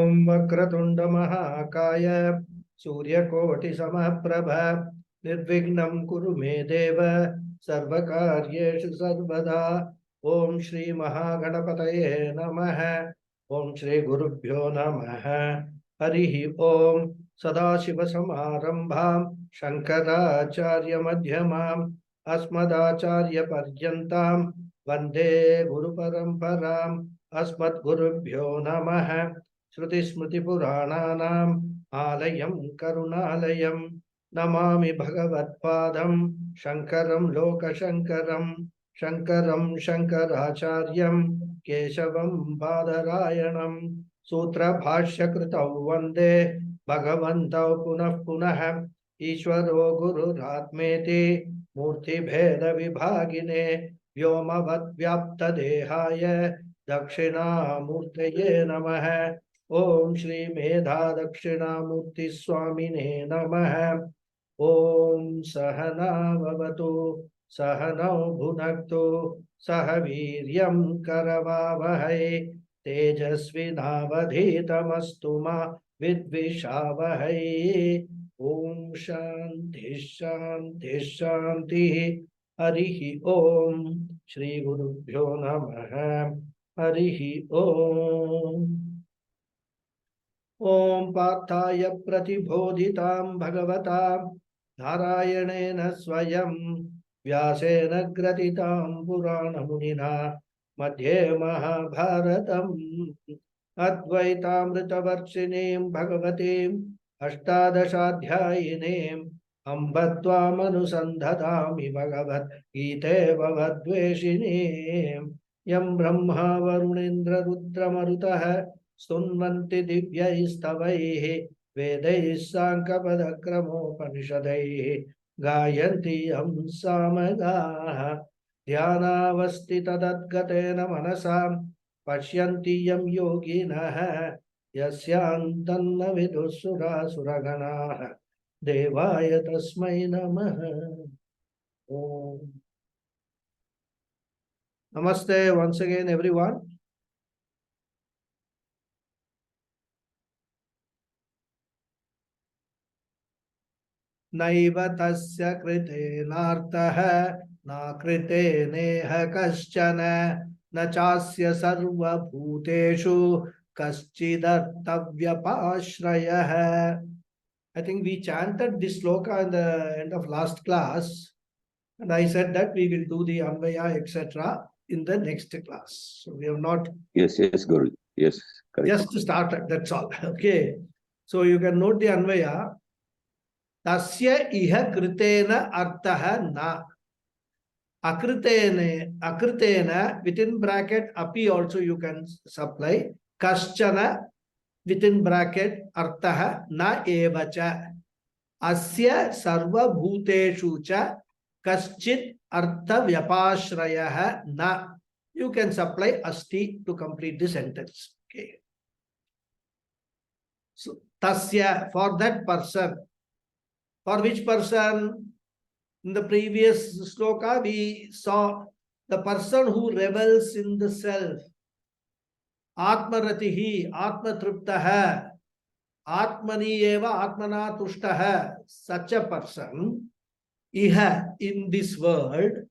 Om Vakratunda Mahakaya Suryakoti Samaprabha Nirvignam Kuru Me Deva Sarvakaryeshu Sarvada. Om Shri Mahaganapataye Namaha. Om Shri Gurubhyo Namaha. Harihi Om Sadashiva Samarambham Shankaracharya Madhyamam Asmadacharya Paryantam Vande Guru Paramparam. Asmat Gurubhyo Namaha. Shruti Smriti Purananam Alayam Karunalayam Namami Bhagavad Padam Shankaram Loka Shankaram Shankaram Shankaracharyam Keshavam Badarayanam Sutra Bhashya Kritau Vande Bhagavantau Punah Punah Ishwaro Guru Ratmeti Murti Bheda Vibhagine Vyomavad Vyapta Dehaya Dakshinamurtaye Namaha. Om Shri Medha Dakshinamurti Swamine Namaha. Om Sahana Vavatu Sahanau Bhunaktu Sahaviryam Karavavahai Tejasvinavadhitamastu ma Vidvishavahai. Om Shanti Shanti Shanti. Harihi Om. Shri Gurubhyo Namaha. Harihi Om. Om Parthaya Pratibodhitam Bhagavata Narayanena Swayam Vyasena Gratitam Purana Munina Madhye Mahabharatam Advaitamritavarshiniam Bhagavatim Ashtadashadhyayinim Ambatvam Anusandhadami Bhagavat Gite Bhavadveshinim Yam Brahma Varunendra Rudra Marutaha Stunvanti Divyaistavaihi Vedais Sankapadakramopanishadaihi Gayanti Yam Samagaha Dhyanavasti Tadadgatena Manasam Pashyanti Yam Yoginaha Yasyantanna Vidusura Suraganaha Devaya Tasmai Namaha. Om. Namaste once again, everyone. Naiva tasya kritenartah na kriteneha kaschana na chasya sarva bhuteshu kaschidartavyapashrayah. I think we chanted this sloka in the end of last class, and I said that we will do the Anvaya, etc. in the next class. So we have not. Yes, Guru. Yes, correct. Just started, that's all. Okay. So you can note the Anvaya. Tasya iha kritena artaha na. Akritena within bracket api also you can supply. Kaschana within bracket artaha na evacha. Asya sarva bhuteshu cha kaschit artha vyapashrayah na. You can supply asti to complete the sentence. Okay. So tasya, for that person. For which person? In the previous sloka, we saw the person who rebels in the self. Atmaratihi, Atmatriptaha, Atmani eva Atmana Tushtaha. Such a person, iha, in this world,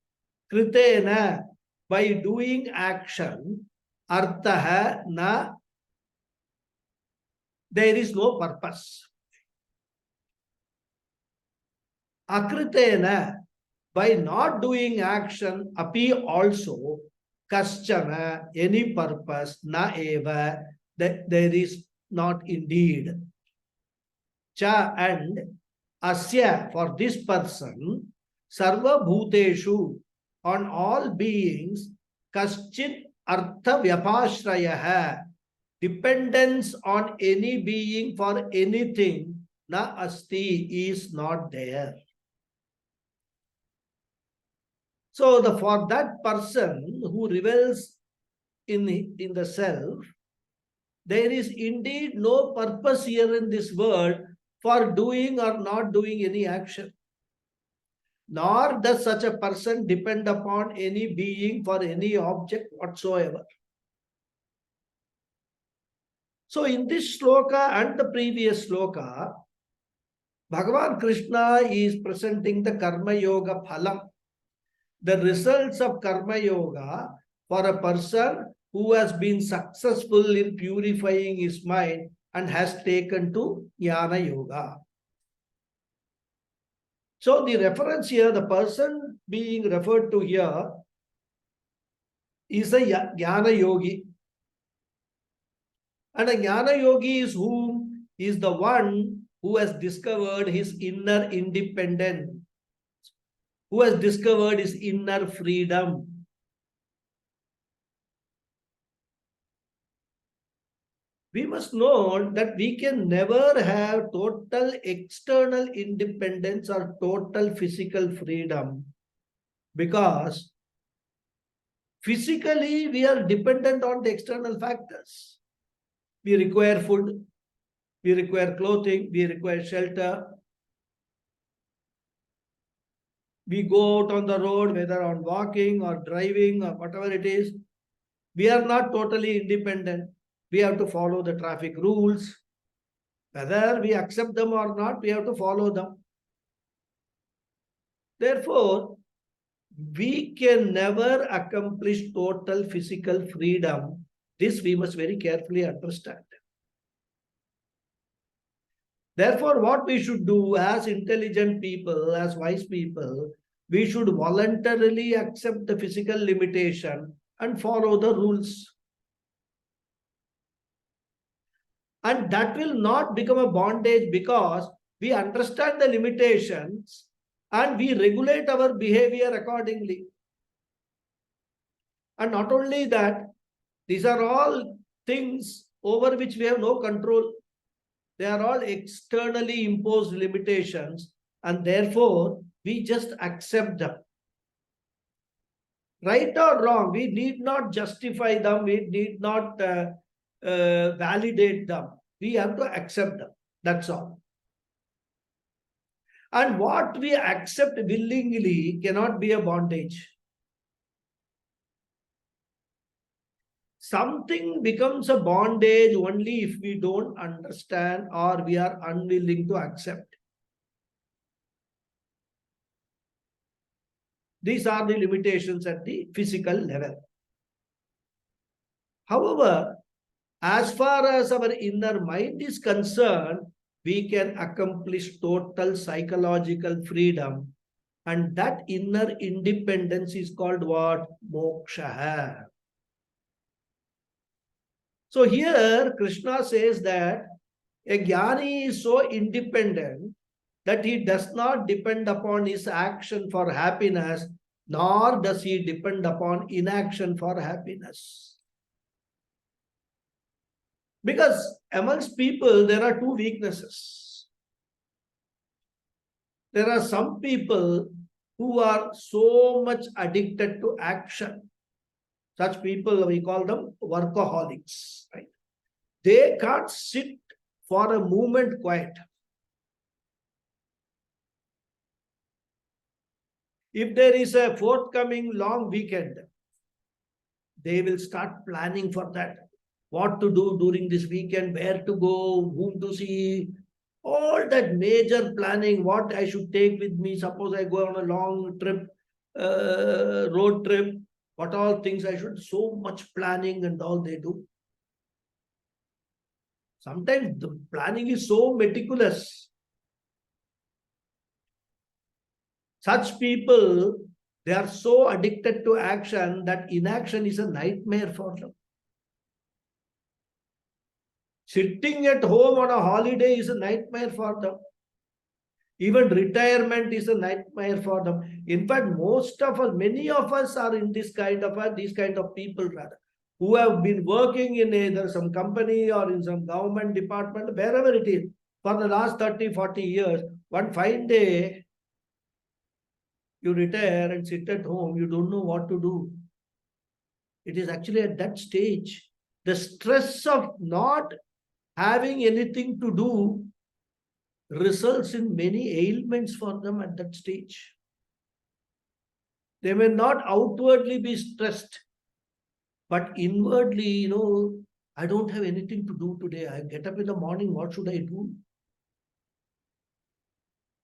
kritena, by doing action, artaha, na, there is no purpose. Akritena, by not doing action, api also, kaschana, any purpose, na eva, that there is not indeed. Cha, and asya, for this person, sarva bhuteshu, on all beings, kaschit artha vyapashrayah, dependence on any being for anything, na asti, is not there. So for that person who revels in the self, there is indeed no purpose here in this world for doing or not doing any action. Nor does such a person depend upon any being for any object whatsoever. So in this sloka and the previous sloka, Bhagavan Krishna is presenting the Karma Yoga Phalam, the results of Karma Yoga for a person who has been successful in purifying his mind and has taken to Jnana Yoga. So the reference here, the person being referred to here is a Jnana Yogi. And a Jnana Yogi is whom? Is the one who has discovered his inner independence, who has discovered his inner freedom. We must know that we can never have total external independence or total physical freedom, because physically we are dependent on the external factors. We require food, we require clothing, we require shelter. We go out on the road, whether on walking or driving or whatever it is, we are not totally independent. We have to follow the traffic rules. Whether we accept them or not, we have to follow them. Therefore, we can never accomplish total physical freedom. This we must very carefully understand. Therefore, what we should do as intelligent people, as wise people, we should voluntarily accept the physical limitation and follow the rules. And that will not become a bondage, because we understand the limitations and we regulate our behavior accordingly. And not only that, these are all things over which we have no control. They are all externally imposed limitations, and therefore we just accept them. Right or wrong, we need not justify them, we need not validate them. We have to accept them. That's all. And what we accept willingly cannot be a bondage. Something becomes a bondage only if we don't understand or we are unwilling to accept. These are the limitations at the physical level. However, as far as our inner mind is concerned, we can accomplish total psychological freedom. And that inner independence is called what? Moksha. So here Krishna says that a jnani is so independent that he does not depend upon his action for happiness, nor does he depend upon inaction for happiness. Because amongst people, there are two weaknesses. There are some people who are so much addicted to action. Such people, we call them workaholics, right? They can't sit for a moment quiet. If there is a forthcoming long weekend, they will start planning for that. What to do during this weekend, where to go, whom to see, all that major planning, what I should take with me. Suppose I go on a long trip, road trip, what all things I should, so much planning and all they do. Sometimes the planning is so meticulous. Such people, they are so addicted to action that inaction is a nightmare for them. Sitting at home on a holiday is a nightmare for them. Even retirement is a nightmare for them. In fact, many of us are in these kind of people rather, who have been working in either some company or in some government department, wherever it is, for the last 30, 40 years. One fine day, you retire and sit at home, you don't know what to do. It is actually at that stage, the stress of not having anything to do results in many ailments for them at that stage. They may not outwardly be stressed, but inwardly, I don't have anything to do today. I get up in the morning, what should I do?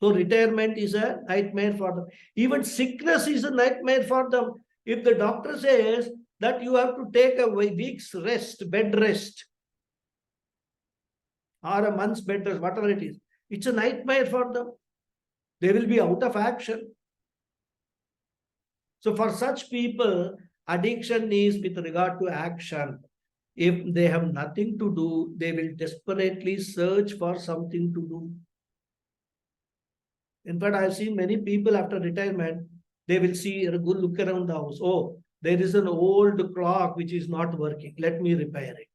So retirement is a nightmare for them. Even sickness is a nightmare for them. If the doctor says that you have to take a week's rest, bed rest, or a month's bed rest, whatever it is, it's a nightmare for them. They will be out of action. So for such people, addiction is with regard to action. If they have nothing to do, they will desperately search for something to do. In fact, I've seen many people after retirement, they will see a good look around the house. Oh, there is an old clock which is not working. Let me repair it.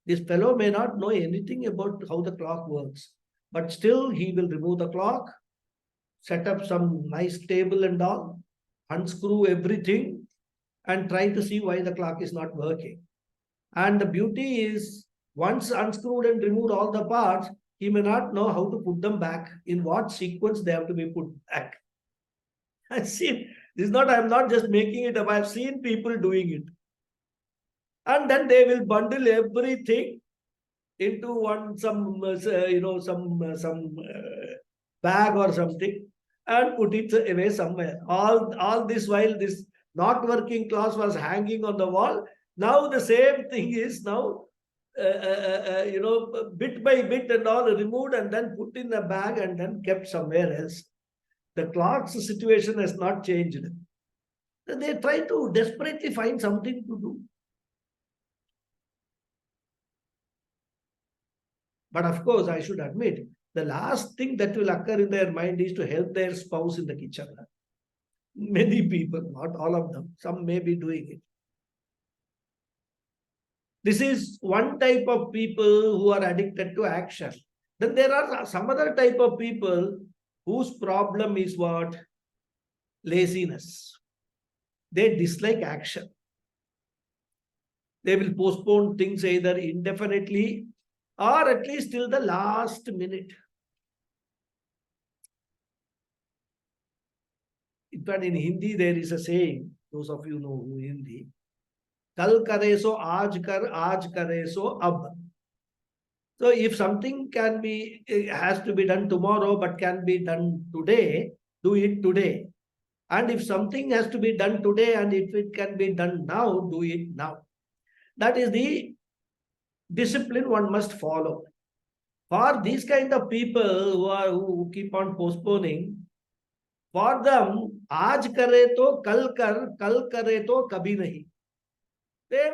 This fellow may not know anything about how the clock works, but still he will remove the clock, set up some nice table and all, unscrew everything, and try to see why the clock is not working. And the beauty is, once unscrewed and removed all the parts, he may not know how to put them back, in what sequence they have to be put back. I've seen, this is not, I'm not just making it up, I've seen people doing it. And then they will bundle everything into one, some bag or something, and put it away somewhere. All this while this not working cloth was hanging on the wall. Now the same thing is now, bit by bit and all removed and then put in a bag and then kept somewhere else. The clock's situation has not changed. They try to desperately find something to do. But of course, I should admit, the last thing that will occur in their mind is to help their spouse in the kitchen. Many people, not all of them, some may be doing it. This is one type of people who are addicted to action. Then there are some other type of people whose problem is what? Laziness. They dislike action. They will postpone things either indefinitely or at least till the last minute. In fact, in Hindi, there is a saying, those of you know Hindi, Kal kare so aaj kare so ab. So if something has to be done tomorrow, but can be done today, do it today. And if something has to be done today, and if it can be done now, do it now. That is the discipline one must follow. For these kind of people who keep on postponing, for them, aaj kare to kal kare to kabhi nahi. They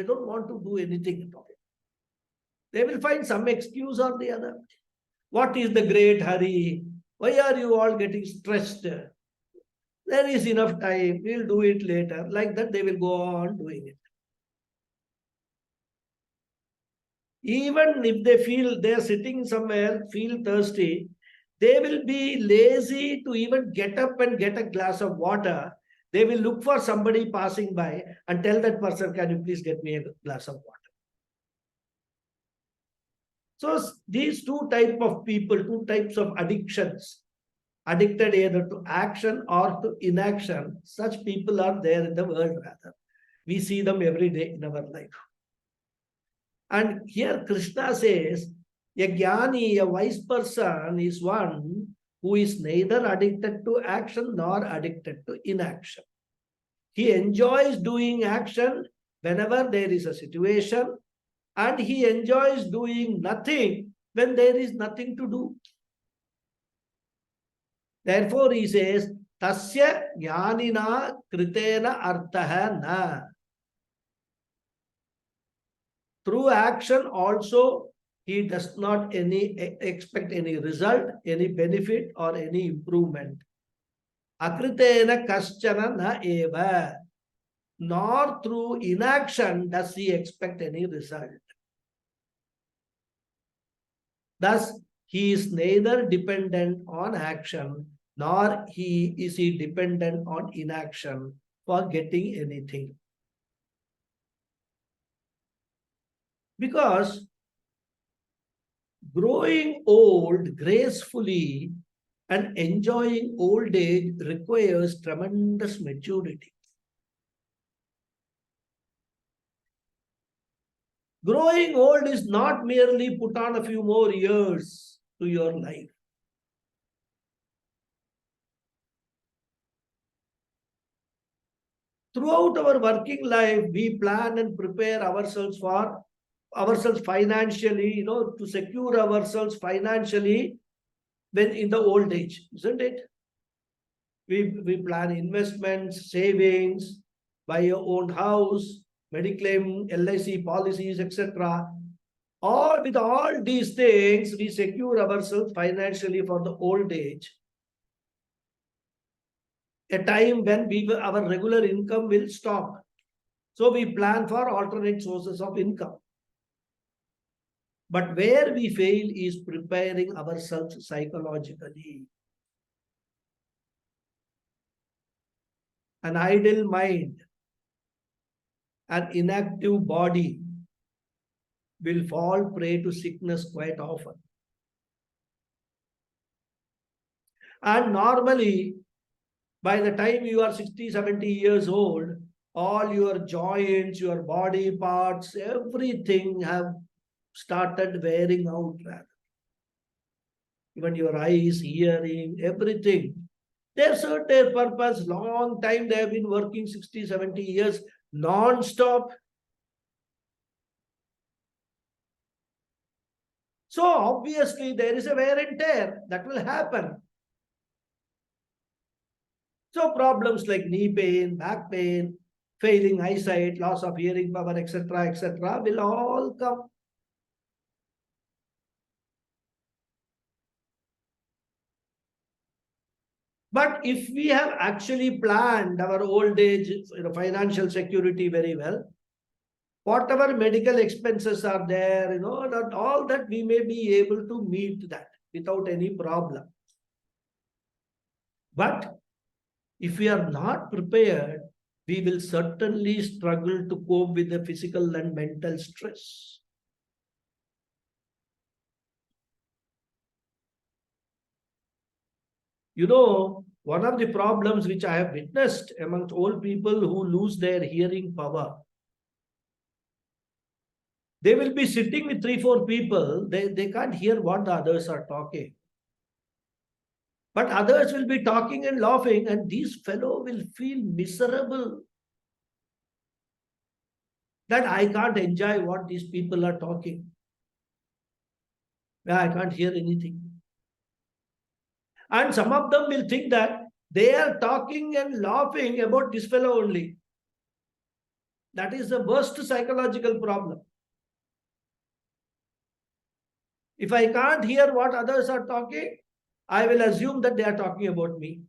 don't want to do anything at all. They will find some excuse or the other. What is the great hurry? Why are you all getting stressed? There is enough time. We'll do it later. Like that, they will go on doing it. Even if they feel they are sitting somewhere, feel thirsty, they will be lazy to even get up and get a glass of water. They will look for somebody passing by and tell that person, can you please get me a glass of water? So these two types of people, two types of addictions, addicted either to action or to inaction, such people are there in the world rather. We see them every day in our life. And here Krishna says, a jnani, a wise person is one who is neither addicted to action nor addicted to inaction. He enjoys doing action whenever there is a situation, and he enjoys doing nothing when there is nothing to do. Therefore, he says, Tasya jnanina kritena artaha na. Through action also, he does not expect any result, any benefit, or any improvement. Akritena kaschana na eva. Nor through inaction does he expect any result. Thus, he is neither dependent on action, nor is he dependent on inaction for getting anything. Because growing old gracefully and enjoying old age requires tremendous maturity. Growing old is not merely put on a few more years to your life. Throughout our working life, we plan and prepare ourselves financially, to secure ourselves financially when in the old age, isn't it? We plan investments, savings, buy your own house, mediclaim, LIC policies, etc. With all these things, we secure ourselves financially for the old age. A time when our regular income will stop. So we plan for alternate sources of income. But where we fail is preparing ourselves psychologically. An idle mind, an inactive body will fall prey to sickness quite often. And normally, by the time you are 60, 70 years old, all your joints, your body parts, everything have started wearing out. Even your eyes, hearing, everything. They served their purpose. Long time they have been working, 60, 70 years, non-stop. So obviously there is a wear and tear that will happen. So problems like knee pain, back pain, failing eyesight, loss of hearing power, etc., will all come. But if we have actually planned our old age, financial security very well, whatever medical expenses are there, that all that we may be able to meet that without any problem. But if we are not prepared, we will certainly struggle to cope with the physical and mental stress. One of the problems which I have witnessed amongst old people who lose their hearing power, they will be sitting with 3-4 people, they can't hear what the others are talking. But others will be talking and laughing, and these fellow will feel miserable that I can't enjoy what these people are talking. I can't hear anything. And some of them will think that they are talking and laughing about this fellow only. That is the worst psychological problem. If I can't hear what others are talking, I will assume that they are talking about me.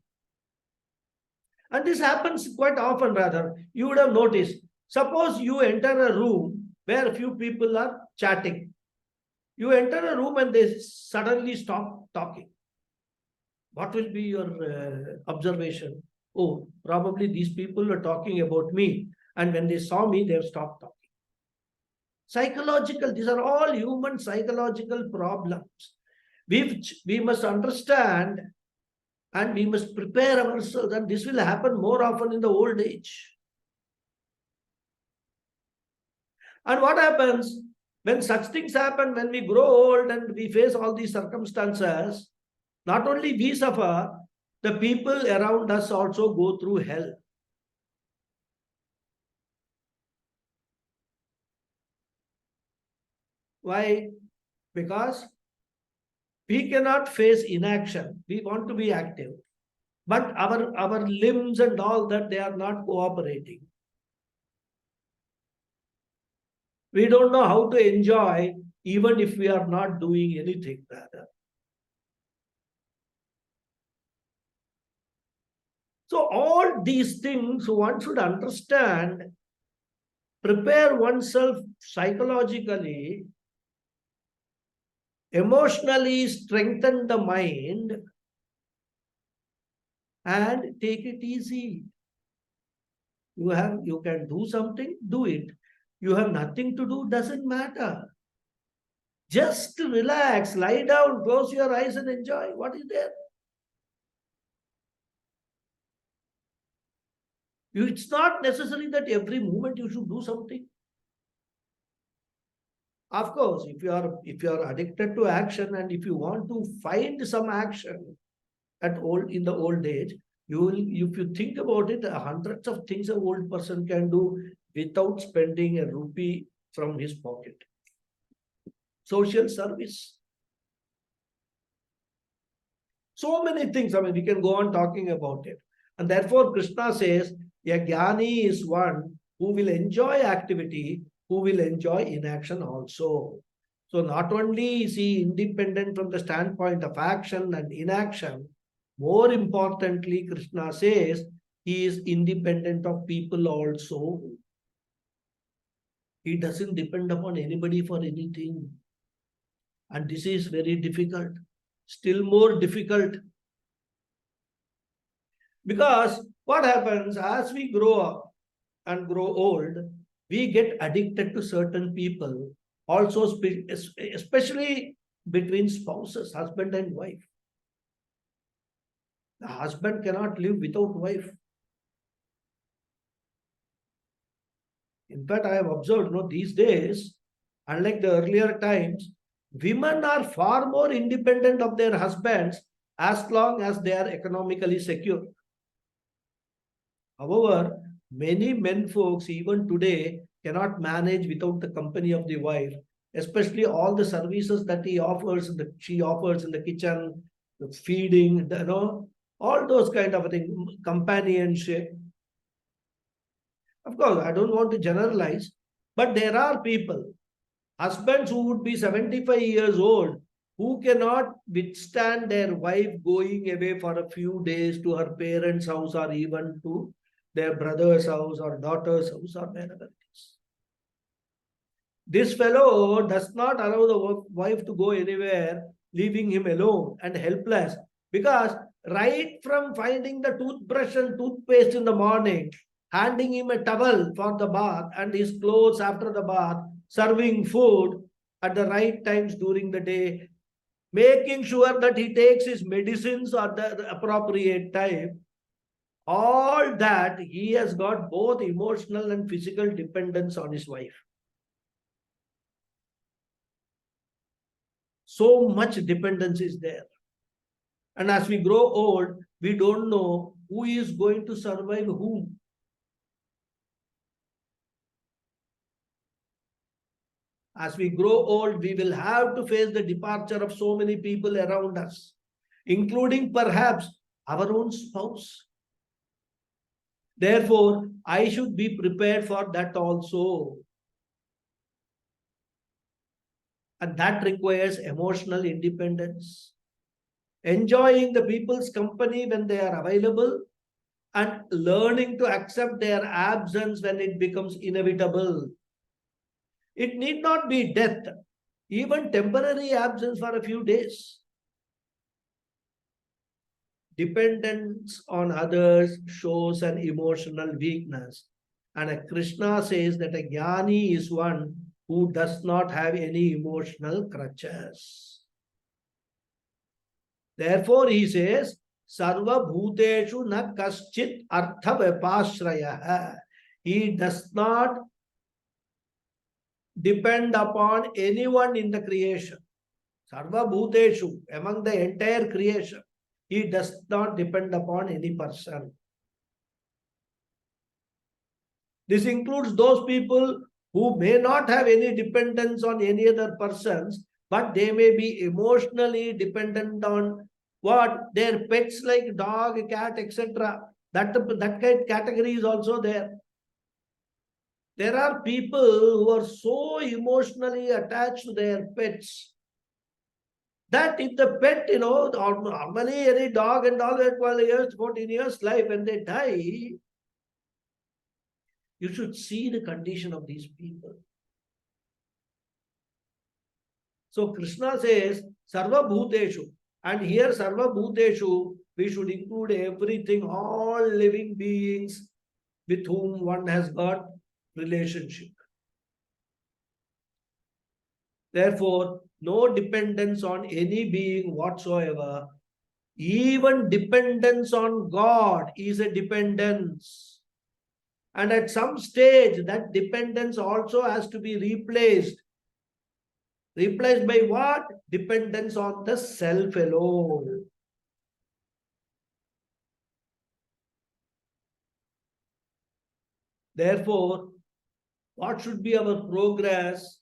And this happens quite often, rather. You would have noticed. Suppose you enter a room where a few people are chatting. You enter a room and they suddenly stop talking. What will be your observation? Oh, probably these people are talking about me. And when they saw me, they have stopped talking. Psychological, these are all human psychological problems, which we must understand and we must prepare ourselves. And this will happen more often in the old age. And what happens when such things happen, when we grow old and we face all these circumstances, not only we suffer, the people around us also go through hell. Why? Because we cannot face inaction. We want to be active. But our limbs and all that, they are not cooperating. We don't know how to enjoy even if we are not doing anything, rather. So all these things one should understand, prepare oneself psychologically, emotionally strengthen the mind, and take it easy. You can do something, do it. You have nothing to do, doesn't matter. Just relax, lie down, close your eyes and enjoy. What is there? It's not necessary that every moment you should do something. Of course, if you are addicted to action and if you want to find some action in the old age, you will, if you think about it, hundreds of things an old person can do without spending a rupee from his pocket. Social service. So many things. I mean, we can go on talking about it. And therefore, Krishna says, a jnani is one who will enjoy activity, who will enjoy inaction also. So not only is he independent from the standpoint of action and inaction, more importantly, Krishna says he is independent of people also. He doesn't depend upon anybody for anything. And this is very difficult, still more difficult. Because what happens as we grow up and grow old, we get addicted to certain people, also especially between spouses, husband and wife. The husband cannot live without wife. In fact, I have observed, these days, unlike the earlier times, women are far more independent of their husbands as long as they are economically secure. However, many men folks even today cannot manage without the company of the wife, especially all the services that she offers in the kitchen, the feeding, all those kind of things, companionship. Of course, I don't want to generalize, but there are people, husbands who would be 75 years old, who cannot withstand their wife going away for a few days to her parents' house or even to their brother's house or daughter's house or wherever it is. This fellow does not allow the wife to go anywhere, leaving him alone and helpless, because right from finding the toothbrush and toothpaste in the morning, handing him a towel for the bath and his clothes after the bath, serving food at the right times during the day, making sure that he takes his medicines at the appropriate time, all that, he has got both emotional and physical dependence on his wife. So much dependence is there. And as we grow old, we don't know who is going to survive whom. As we grow old, we will have to face the departure of so many people around us, including perhaps our own spouse. Therefore, I should be prepared for that also. And that requires emotional independence. Enjoying the people's company when they are available and learning to accept their absence when it becomes inevitable. It need not be death, even temporary absence for a few days. Dependence on others shows an emotional weakness. And Krishna says that a jnani is one who does not have any emotional crutches. Therefore, he says, Sarva bhuteshu na kaschit artha vipashraya. He does not depend upon anyone in the creation. Sarva bhuteshu, among the entire creation, he does not depend upon any person. This includes those people who may not have any dependence on any other persons, but they may be emotionally dependent on what? Their pets like dog, cat, etc. That kind of category is also there. There are people who are so emotionally attached to their pets that if the pet, normally any dog and all that 12 years, 14 years life, when they die, you should see the condition of these people. So Krishna says, Sarva Bhuteshu. And here Sarva Bhuteshu, we should include everything, all living beings with whom one has got relationship. Therefore, no dependence on any being whatsoever. Even dependence on God is a dependence. And at some stage, that dependence also has to be replaced Replaced by what? Dependence on the self alone. Therefore, what should be our progress?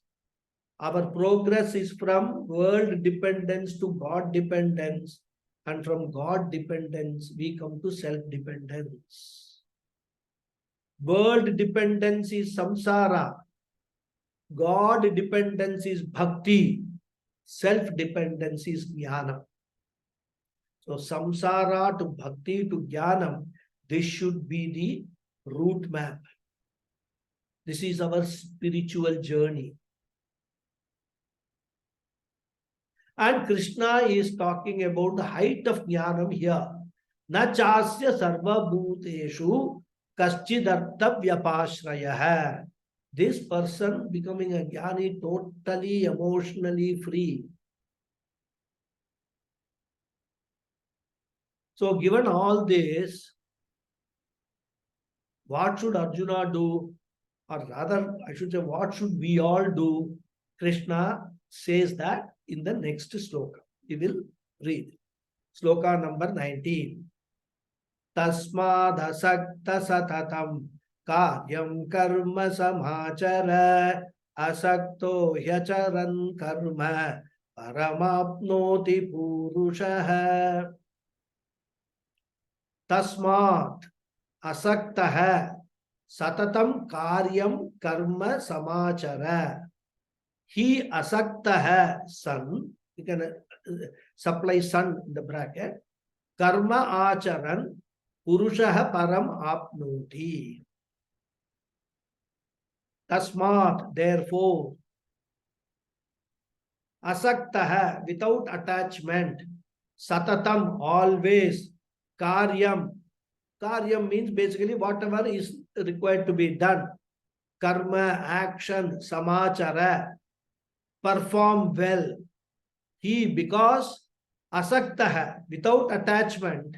Our progress is from world dependence to God dependence, and from God dependence we come to self-dependence. World dependence is samsara. God dependence is bhakti. Self-dependence is jnana. So samsara to bhakti to jnanam, this should be the route map. This is our spiritual journey. And Krishna is talking about the height of jnanam here. Na chasya sarva bhuteshu kaschidartha vyapashrayah. This person becoming a jnani totally emotionally free. So given all this, what should Arjuna do? Or rather, I should say, what should we all do? Krishna says that in the next sloka. We will read. Sloka number 19. Tasmadasakta satatam karyam karma samachara asakto hyacharan karma paramapnoti purushaha. Tasmat asaktaha satatam karyam karma samachara. He asaktaha son, you can supply son in the bracket, karma acharan purushaha param apnoti. Tasmat, therefore, asaktaha, without attachment, satatam, always, karyam. Karyam means basically whatever is required to be done. Karma, action, samachara, perform well. He, because asaktaha, without attachment,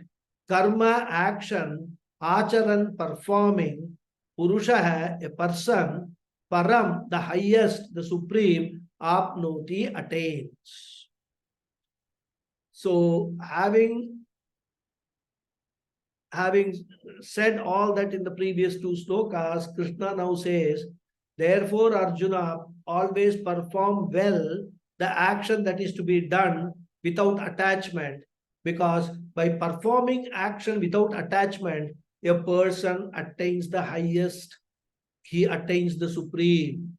karma, action, acharan, performing, purushaha, a person, param, the highest, the supreme, apnoti, attains. So having said all that in the previous two slokas, Krishna now says, therefore Arjuna, always perform well the action that is to be done without attachment, because by performing action without attachment, a person attains the highest, he attains the supreme.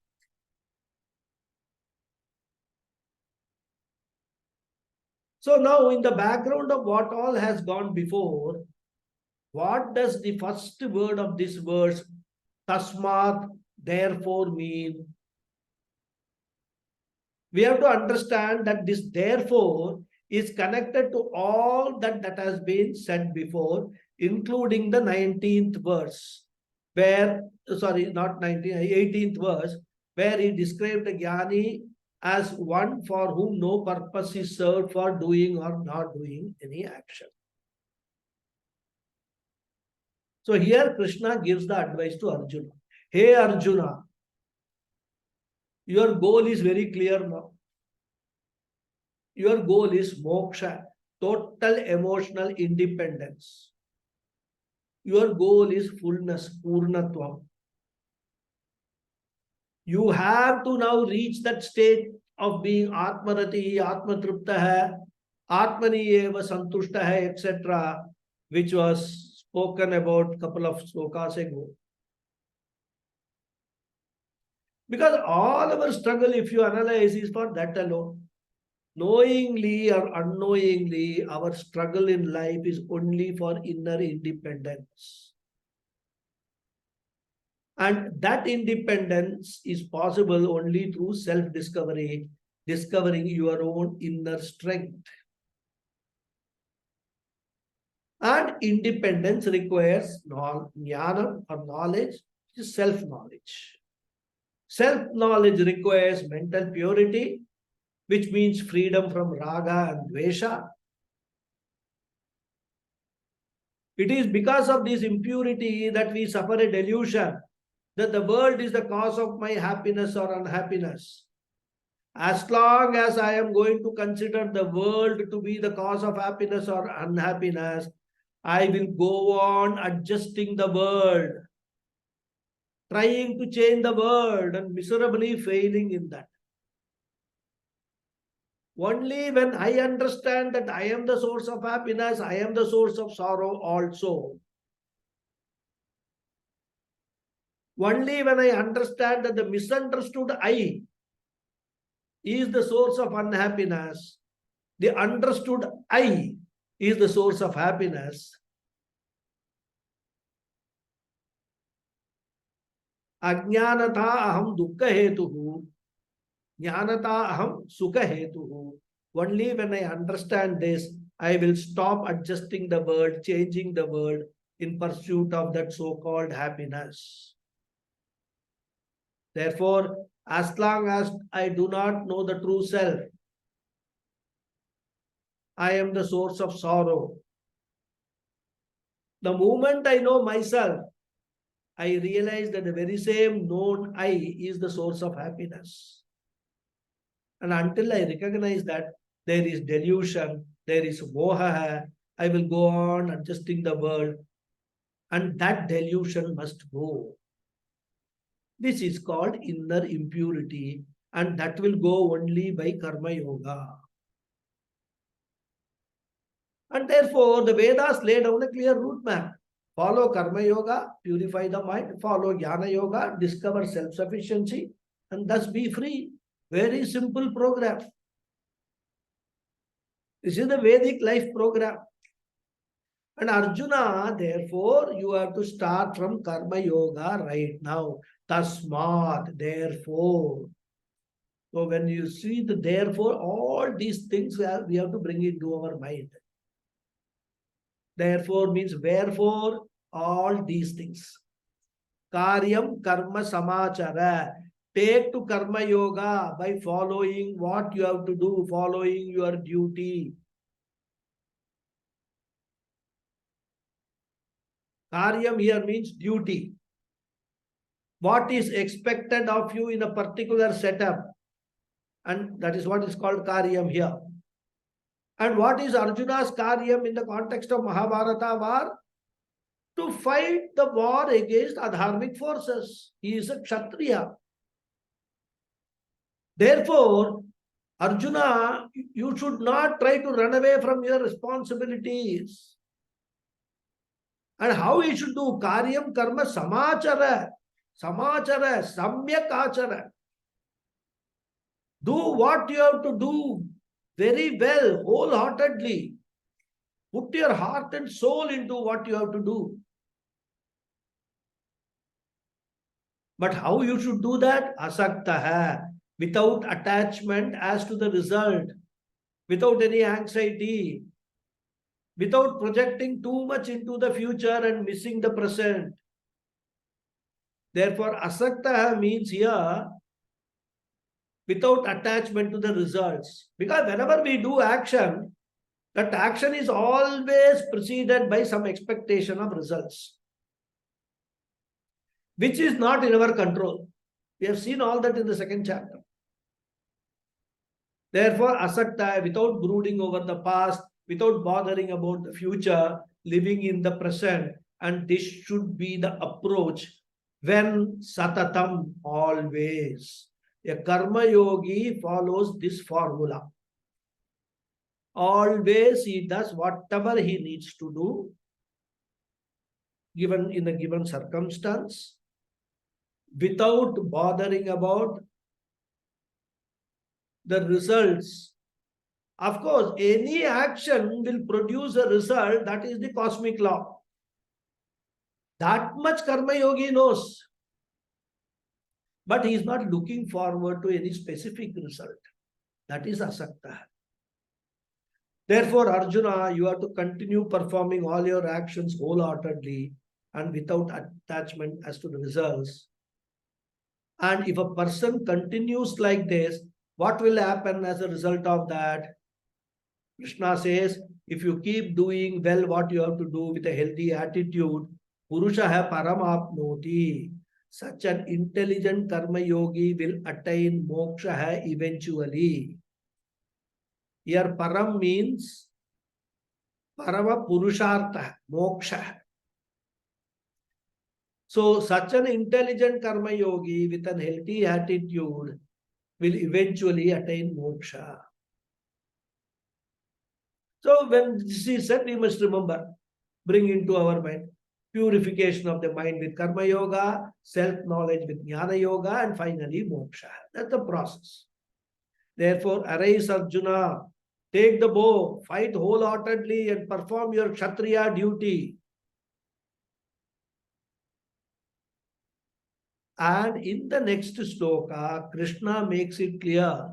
So now in the background of what all has gone before, what does the first word of this verse, tasmat, therefore, mean? We have to understand that this therefore is connected to all that has been said before, including the 19th verse, where, sorry, not 19th, 18th verse, where he described the jnani as one for whom no purpose is served for doing or not doing any action. So here Krishna gives the advice to Arjuna. Hey Arjuna, your goal is very clear now. Your goal is moksha, total emotional independence. Your goal is fullness, purnatvam. You have to now reach that state of being atmarati, atmatruptaha, atmani eva santushtaha, etc., which was spoken about a couple of slokas ago. Because all our struggle, if you analyze, is for that alone. Knowingly or unknowingly, our struggle in life is only for inner independence. And that independence is possible only through self-discovery, discovering your own inner strength. And independence requires jnana or knowledge, which is self-knowledge. Self-knowledge requires mental purity, which means freedom from raga and dvesha. It is because of this impurity that we suffer a delusion that the world is the cause of my happiness or unhappiness. As long as I am going to consider the world to be the cause of happiness or unhappiness, I will go on adjusting the world, trying to change the world and miserably failing in that. Only when I understand that I am the source of happiness, I am the source of sorrow also. Only when I understand that the misunderstood I is the source of unhappiness, the understood I is the source of happiness. Ajnanata aham dukkha hetuhu, jnanata aham sukha hetuhu. Only when I understand this, I will stop adjusting the world, changing the world in pursuit of that so-called happiness. Therefore, as long as I do not know the true self, I am the source of sorrow. The moment I know myself, I realize that the very same known I is the source of happiness. And until I recognize that there is delusion, there is moha, I will go on adjusting the world, and that delusion must go. This is called inner impurity, and that will go only by karma yoga. And therefore, the Vedas lay down a clear route map. Follow karma yoga, purify the mind. Follow jnana yoga, discover self-sufficiency, and thus be free. Very simple program. This is the Vedic life program. And Arjuna, therefore, you have to start from karma yoga right now. Tasmat, therefore. So when you see the therefore, all these things we have to bring into our mind. Therefore means wherefore, all these things. Karyam karma samachara. Take to karma yoga by following what you have to do, following your duty. Karyam here means duty. What is expected of you in a particular setup. And that is what is called Karyam here. And what is Arjuna's Karyam in the context of Mahabharata war? To fight the war against adharmic forces. He is a Kshatriya. Therefore, Arjuna, you should not try to run away from your responsibilities. And how he should do? Karyam karma samachara. Samachara, samyak achara. Do what you have to do very well, wholeheartedly. Put your heart and soul into what you have to do. But how you should do that? Asaktaha, without attachment as to the result, without any anxiety, without projecting too much into the future and missing the present. Therefore, asaktaha means here without attachment to the results. Because whenever we do action, that action is always preceded by some expectation of results, which is not in our control. We have seen all that in the second chapter. Therefore, asakta, without brooding over the past, without bothering about the future, living in the present, and this should be the approach when satatam, always. A karma yogi follows this formula. Always he does whatever he needs to do, given in a given circumstance, without bothering about the results. Of course, any action will produce a result. That is the cosmic law. That much karma yogi knows. But he is not looking forward to any specific result. That is asakta. Therefore, Arjuna, you have to continue performing all your actions wholeheartedly and without attachment as to the results. And if a person continues like this, what will happen as a result of that? Krishna says, if you keep doing well what you have to do with a healthy attitude, Purushaha paramapnoti. such an intelligent karma yogi will attain moksha eventually. Here param means parama purushartha, moksha. So such an intelligent karma yogi with an healthy attitude will eventually attain moksha. So when this is said, we must remember, bring into our mind purification of the mind with karma yoga, self-knowledge with jnana yoga, and finally moksha. That's the process. Therefore, arise Arjuna, take the bow, fight wholeheartedly and perform your Kshatriya duty. And in the next sloka, Krishna makes it clear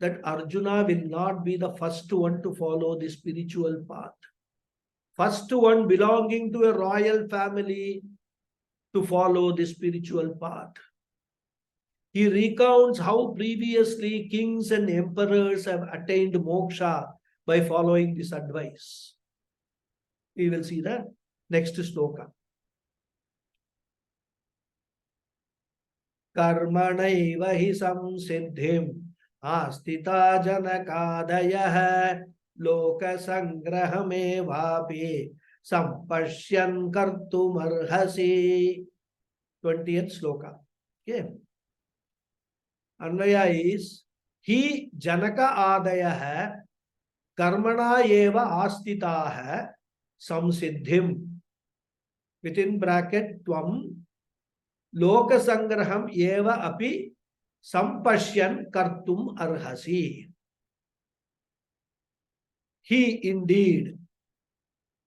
that Arjuna will not be the first one to follow the spiritual path. First one belonging to a royal family to follow the spiritual path. He recounts how previously kings and emperors have attained moksha by following this advice. We will see that next sloka. Karmanaiva hi samsiddhim astita janakadayah loka sangrahamevapi sampashyan kartumarhasi. 20th sloka. Okay. Anvaya is he janaka adayah karmana eva astitah samsiddhim within bracket tvam loka sangraham eva api sampashyan kartum arhasi. He indeed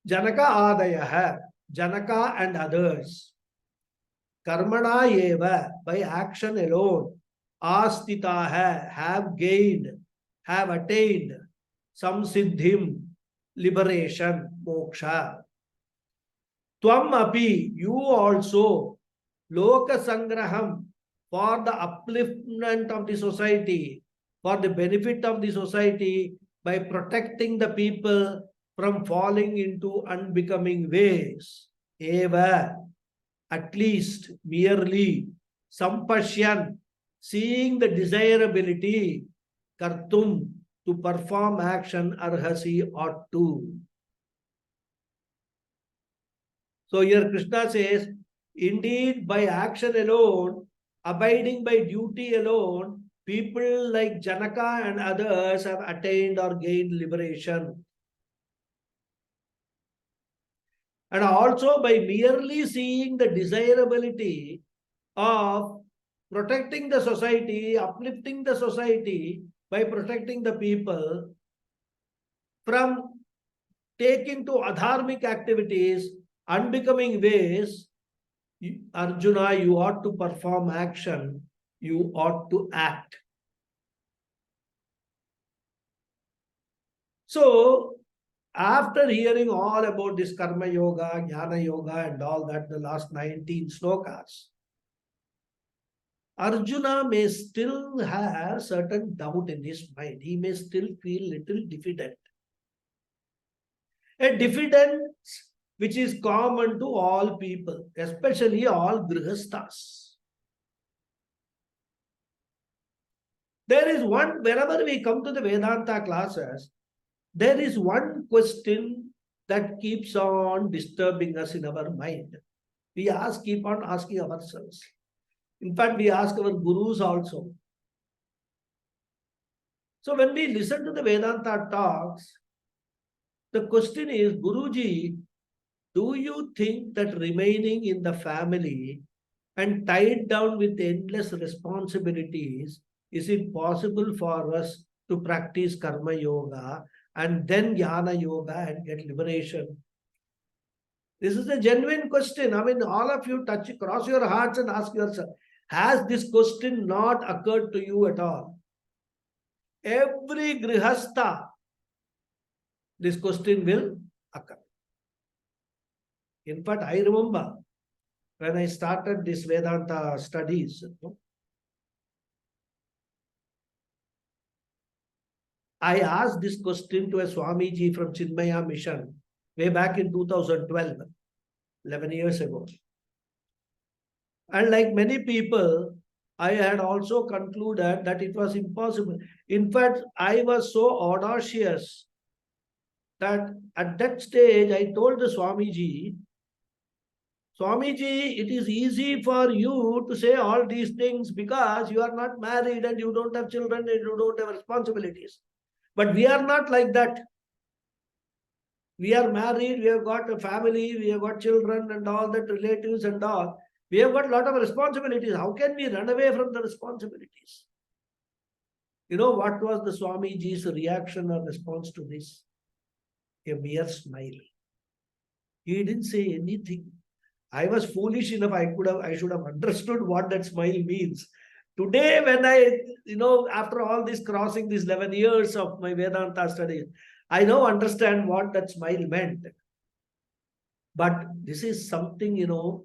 janaka adayah, janaka and others, karmana eva, by action alone, astitah, have gained, have attained samsiddhim, liberation, moksha. Tvam api, you also, loka sangraham, for the upliftment of the society, for the benefit of the society, by protecting the people from falling into unbecoming ways. Eva, at least, merely, sampashyan, seeing the desirability, kartum, to perform action, arhasi, ought to. So here Krishna says, indeed, by action alone, abiding by duty alone, people like Janaka and others have attained or gained liberation. And also by merely seeing the desirability of protecting the society, uplifting the society, by protecting the people from taking to adharmic activities, unbecoming ways, Arjuna, you ought to perform action, you ought to act. So, after hearing all about this karma yoga, jnana yoga, and all that, the last 19 slokas, Arjuna may still have certain doubt in his mind. He may still feel little diffident. A diffidence which is common to all people, especially all grihasthas. There is one, whenever we come to the Vedanta classes, there is one question that keeps on disturbing us in our mind. We keep on asking ourselves. In fact, we ask our gurus also. So when we listen to the Vedanta talks, the question is, Guruji, do you think that remaining in the family and tied down with endless responsibilities, is it possible for us to practice karma yoga and then jnana yoga and get liberation? This is a genuine question. I mean, all of you cross your hearts and ask yourself, has this question not occurred to you at all? Every grihastha, this question will occur. In fact, I remember when I started this Vedanta studies, I asked this question to a Swamiji from Chinmaya Mission way back in 2012, 11 years ago. And like many people, I had also concluded that it was impossible. In fact, I was so audacious that at that stage I told the Swamiji, Swamiji, it is easy for you to say all these things because you are not married and you don't have children and you don't have responsibilities. But we are not like that. We are married, we have got a family, we have got children and all that, relatives and all. We have got a lot of responsibilities. How can we run away from the responsibilities? You know what was the Swamiji's reaction or response to this? A mere smile. He didn't say anything. I was foolish enough, I should have understood what that smile means. Today, when I, after all this crossing these 11 years of my Vedanta studies, I now understand what that smile meant. But this is something,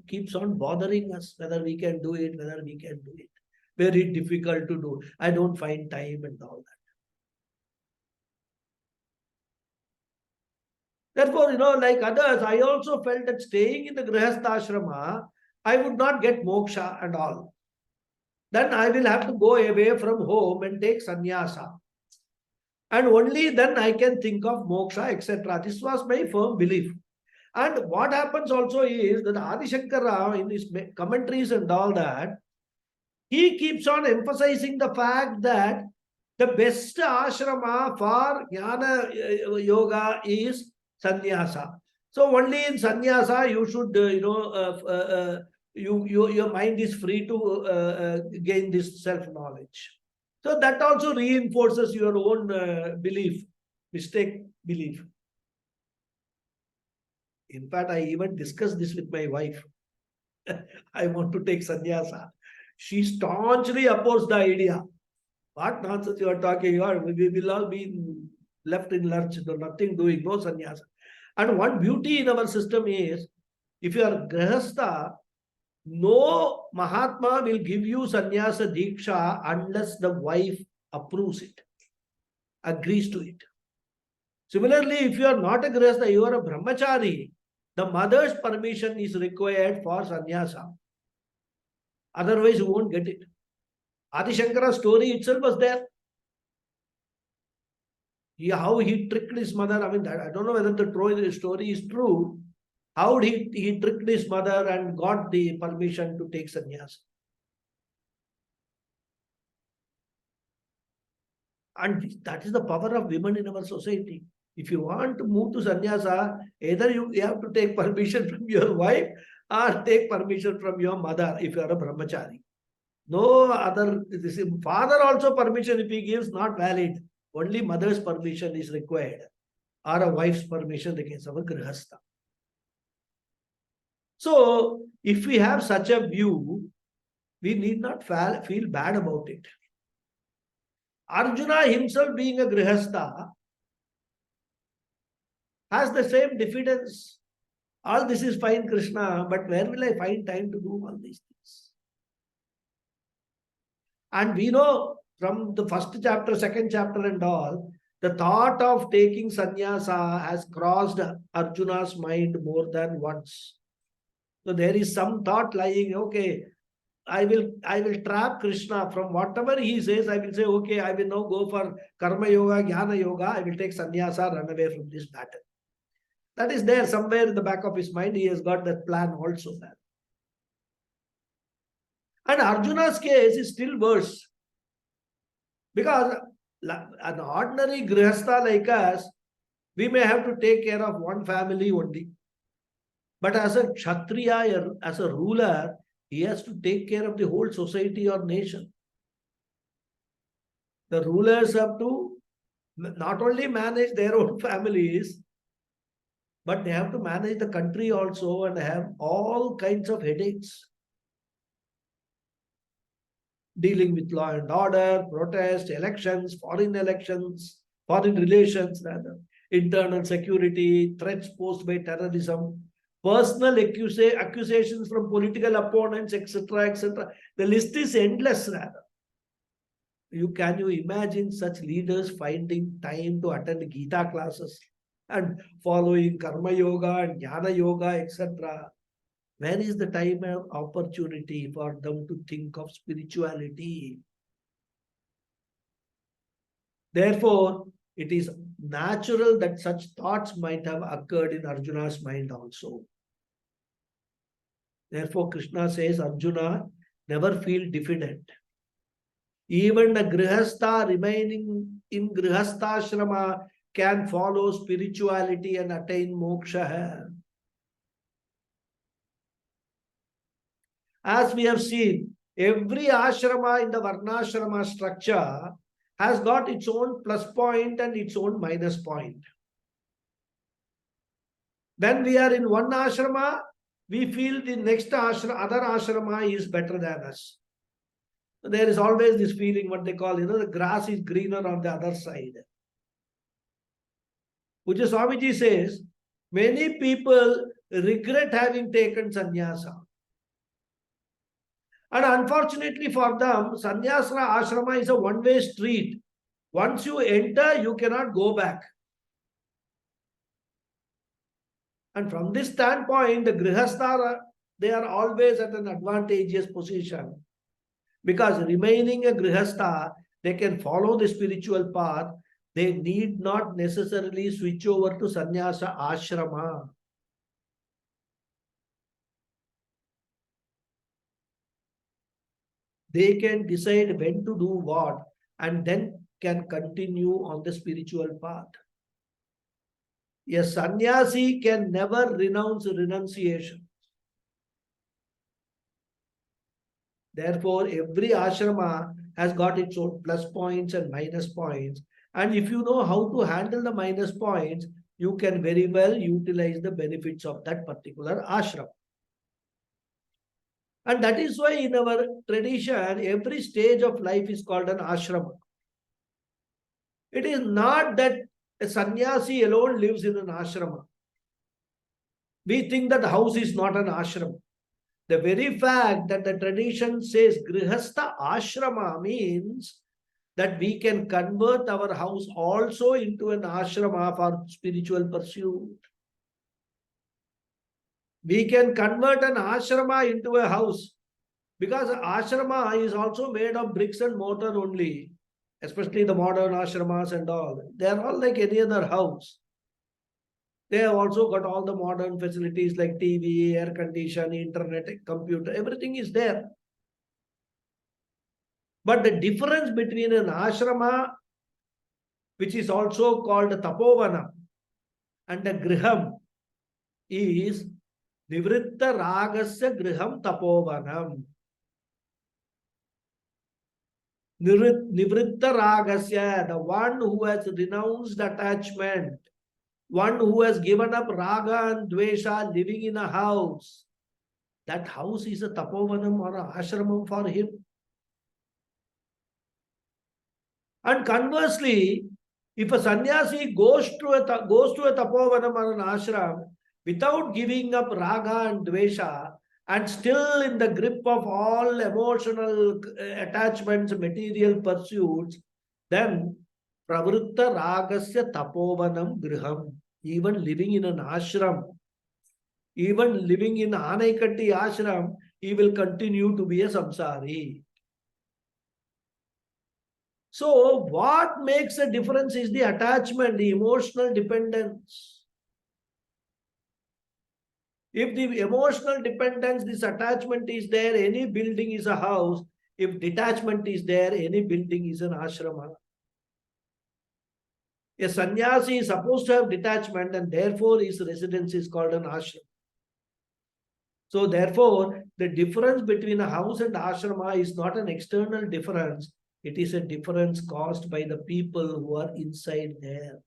keeps on bothering us, whether we can do it, whether we can do it. Very difficult to do. I don't find time and all that. Therefore, like others, I also felt that staying in the Grihastha Ashrama, I would not get moksha and all. Then I will have to go away from home and take sannyasa. And only then I can think of moksha, etc. This was my firm belief. And what happens also is that Adi Shankara, in his commentaries and all that, he keeps on emphasizing the fact that the best ashrama for jnana yoga is sannyasa. So only in sannyasa you should, your mind is free to gain this self-knowledge. So that also reinforces your own belief, mistake belief. In fact, I even discussed this with my wife. I want to take sannyasa. She staunchly opposed the idea. What nonsense you are talking? We will all be left in lurch, nothing doing, no sannyasa. And one beauty in our system is, if you are grihastha, no Mahatma will give you sannyasa diksha unless the wife approves it, agrees to it. Similarly, if you are not a grihastha, you are a brahmachari, the mother's permission is required for sannyasa. Otherwise, you won't get it. Adi Shankara's story itself was there. How he tricked his mother. I mean, I don't know whether the story is true. How he tricked his mother and got the permission to take sannyas. And that is the power of women in our society. If you want to move to sannyasa, either you have to take permission from your wife or take permission from your mother if you are a brahmachari. No other, father also permission if he gives, not valid. Only mother's permission is required, or a wife's permission in the case of a grihastha. So, if we have such a view, we need not feel bad about it. Arjuna himself, being a grihastha, has the same diffidence. All this is fine, Krishna, but where will I find time to do all these things? And we know from the first chapter, second chapter and all, the thought of taking sannyasa has crossed Arjuna's mind more than once. So there is some thought lying, okay, I will trap Krishna from whatever he says. I will say, okay, I will now go for karma yoga, jnana yoga. I will take sannyasa, run away from this battle. That is there somewhere in the back of his mind. He has got that plan also there. And Arjuna's case is still worse. Because an ordinary grihastha like us, we may have to take care of one family only. But as a kshatriya, as a ruler, he has to take care of the whole society or nation. The rulers have to not only manage their own families, but they have to manage the country also and have all kinds of headaches. Dealing with law and order, protest, elections, foreign relations, rather, internal security, threats posed by terrorism, personal accusations from political opponents, etc., etc. The list is endless, rather. Can you imagine such leaders finding time to attend Gita classes and following karma yoga and jnana yoga, etc.? Where is the time and opportunity for them to think of spirituality? Therefore, it is natural that such thoughts might have occurred in Arjuna's mind also. Therefore, Krishna says, Arjuna, never feel diffident. Even a grihastha remaining in grihastha can follow spirituality and attain moksha. As we have seen, every ashrama in the varnashrama structure has got its own plus point and its own minus point. When we are in one ashrama, we feel the next ashrama, other ashrama is better than us. There is always this feeling, what they call, the grass is greener on the other side. Pujya Swamiji says, many people regret having taken sannyasa. And unfortunately for them, sannyasa ashrama is a one-way street. Once you enter, you cannot go back. And from this standpoint, the grihastha, they are always at an advantageous position. Because remaining a grihastha, they can follow the spiritual path. They need not necessarily switch over to sannyasa ashrama. They can decide when to do what and then can continue on the spiritual path. A sannyasi can never renounce renunciation. Therefore, every ashrama has got its own plus points and minus points. And if you know how to handle the minus points, you can very well utilize the benefits of that particular ashrama. And that is why in our tradition, every stage of life is called an ashrama. It is not that a sannyasi alone lives in an ashrama. We think that the house is not an ashrama. The very fact that the tradition says grihastha ashrama means that we can convert our house also into an ashrama for spiritual pursuit. We can convert an ashrama into a house because ashrama is also made of bricks and mortar only, especially the modern ashramas and all. They are all like any other house. They have also got all the modern facilities like TV, air condition, internet, computer, everything is there. But the difference between an ashrama, which is also called a tapovana, and a griham is nivritta ragasya griham tapovanam. Nivritta ragasya, the one who has renounced attachment, one who has given up raga and dvesha, living in a house, that house is a tapovanam or a ashramam for him. And conversely, if a sannyasi goes to a tapovanam or an ashram without giving up raga and dvesha and still in the grip of all emotional attachments, material pursuits, then pravritta ragasya tapovanam griham, even living in an ashram, even living in Anaikatti ashram, he will continue to be a samsari. So what makes a difference is the attachment, the emotional dependence. If the emotional dependence, this attachment is there, any building is a house. If detachment is there, any building is an ashrama. A sannyasi is supposed to have detachment and therefore his residence is called an ashram. So therefore, the difference between a house and ashrama is not an external difference. It is a difference caused by the people who are inside there.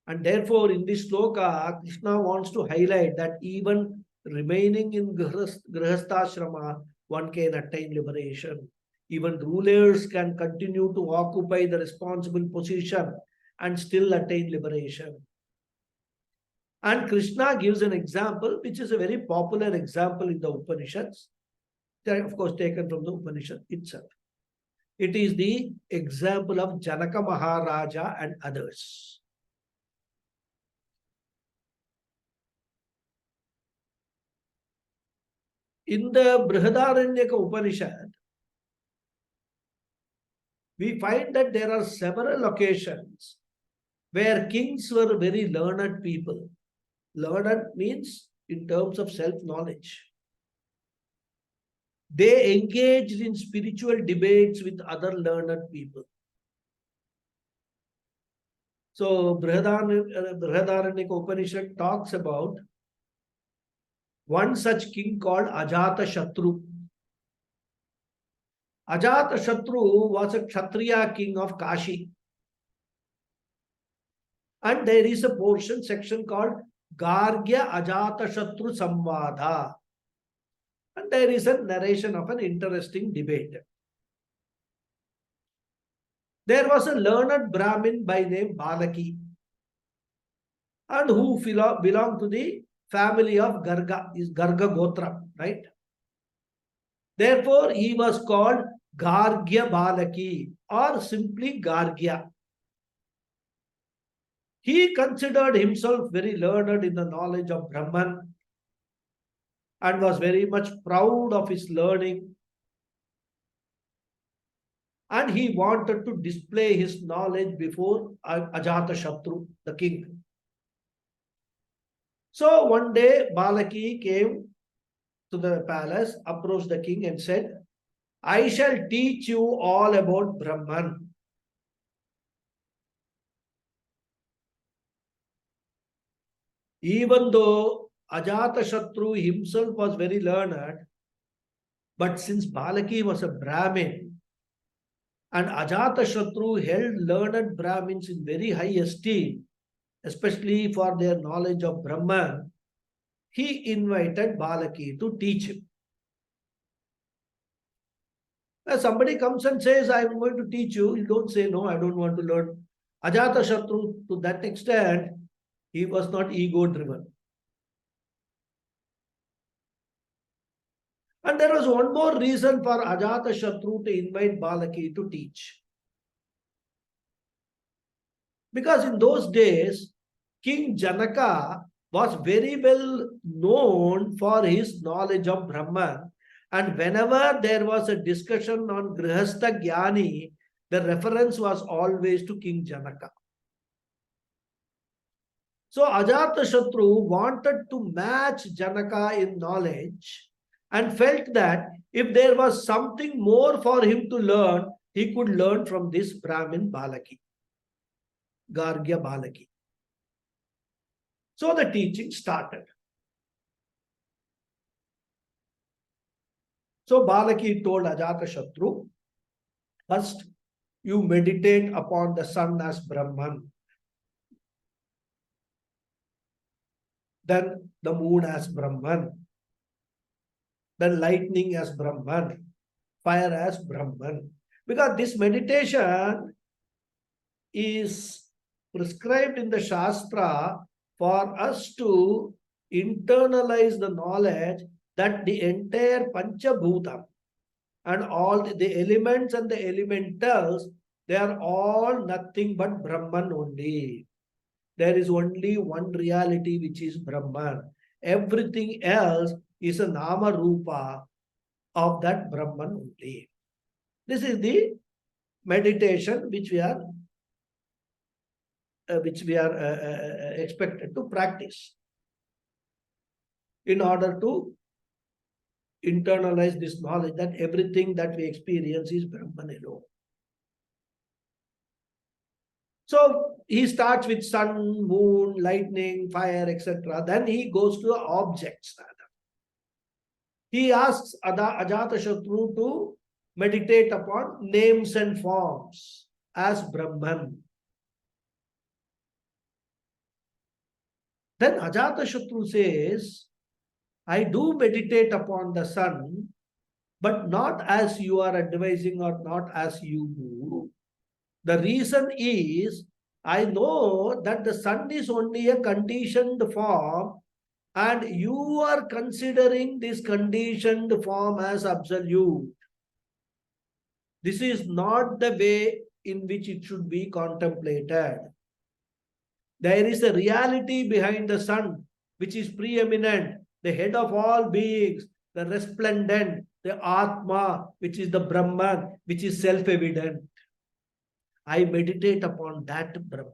And therefore, in this sloka, Krishna wants to highlight that even remaining in grihastha one can attain liberation. Even rulers can continue to occupy the responsible position and still attain liberation. And Krishna gives an example, which is a very popular example in the Upanishads. They are, of course, taken from the Upanishad itself. It is the example of Janaka Maharaja and others. In the Brihadaranyaka Upanishad, we find that there are several occasions where kings were very learned people. Learned means in terms of self-knowledge. They engaged in spiritual debates with other learned people. So Brihadaranyaka Upanishad talks about one such king called Ajatashatru. Ajatashatru was a Kshatriya king of Kashi. And there is a section called Gargya Ajatashatru Samvada. And there is a narration of an interesting debate. There was a learned Brahmin by name Balaki, and who belonged to the family of Garga, is Garga Gotra, right? Therefore, he was called Gargya Balaki or simply Gargya. He considered himself very learned in the knowledge of Brahman and was very much proud of his learning. And he wanted to display his knowledge before Ajatashatru, the king. So one day Balaki came to the palace, approached the king and said, I shall teach you all about Brahman. Even though Ajatashatru himself was very learned, but since Balaki was a Brahmin, and Ajatashatru held learned Brahmins in very high esteem, especially for their knowledge of Brahman, he invited Balaki to teach him. When somebody comes and says, I am going to teach you, you don't say, no, I don't want to learn. Ajatashatru, to that extent, he was not ego-driven. And there was one more reason for Ajatashatru to invite Balaki to teach. Because in those days, King Janaka was very well known for his knowledge of Brahman. And whenever there was a discussion on Grihastha Jnani, the reference was always to King Janaka. So Ajatashatru wanted to match Janaka in knowledge and felt that if there was something more for him to learn, he could learn from this Brahmin Balaki, Gargya Balaki. So the teaching started. So Balaki told Ajatashatru, first you meditate upon the sun as Brahman, then the moon as Brahman, then lightning as Brahman, fire as Brahman. Because this meditation is prescribed in the Shastra for us to internalize the knowledge that the entire Panchabhutam and all the elements and the elementals, they are all nothing but Brahman only. There is only one reality, which is Brahman. Everything else is a Nama Rupa of that Brahman only. This is the meditation which we are expected to practice in order to internalize this knowledge that everything that we experience is Brahman alone. So he starts with sun, moon, lightning, fire, etc. Then he goes to the objects. He asks Ajatashatru to meditate upon names and forms as Brahman. Then Ajatashatru says, I do meditate upon the sun, but not as you are advising or not as you do. The reason is, I know that the sun is only a conditioned form and you are considering this conditioned form as absolute. This is not the way in which it should be contemplated. There is a reality behind the sun, which is preeminent, the head of all beings, the resplendent, the Atma, which is the Brahman, which is self-evident. I meditate upon that Brahman.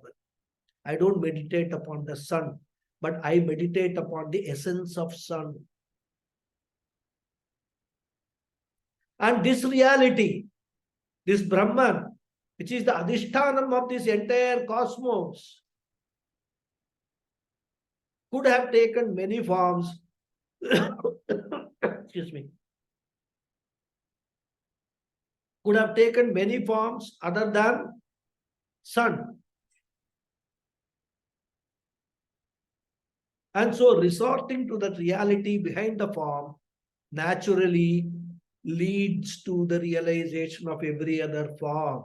I don't meditate upon the sun, but I meditate upon the essence of sun. And this reality, this Brahman, which is the Adhishtanam of this entire cosmos, could have taken many forms. Excuse me. Could have taken many forms other than sun. And so resorting to that reality behind the form naturally leads to the realization of every other form.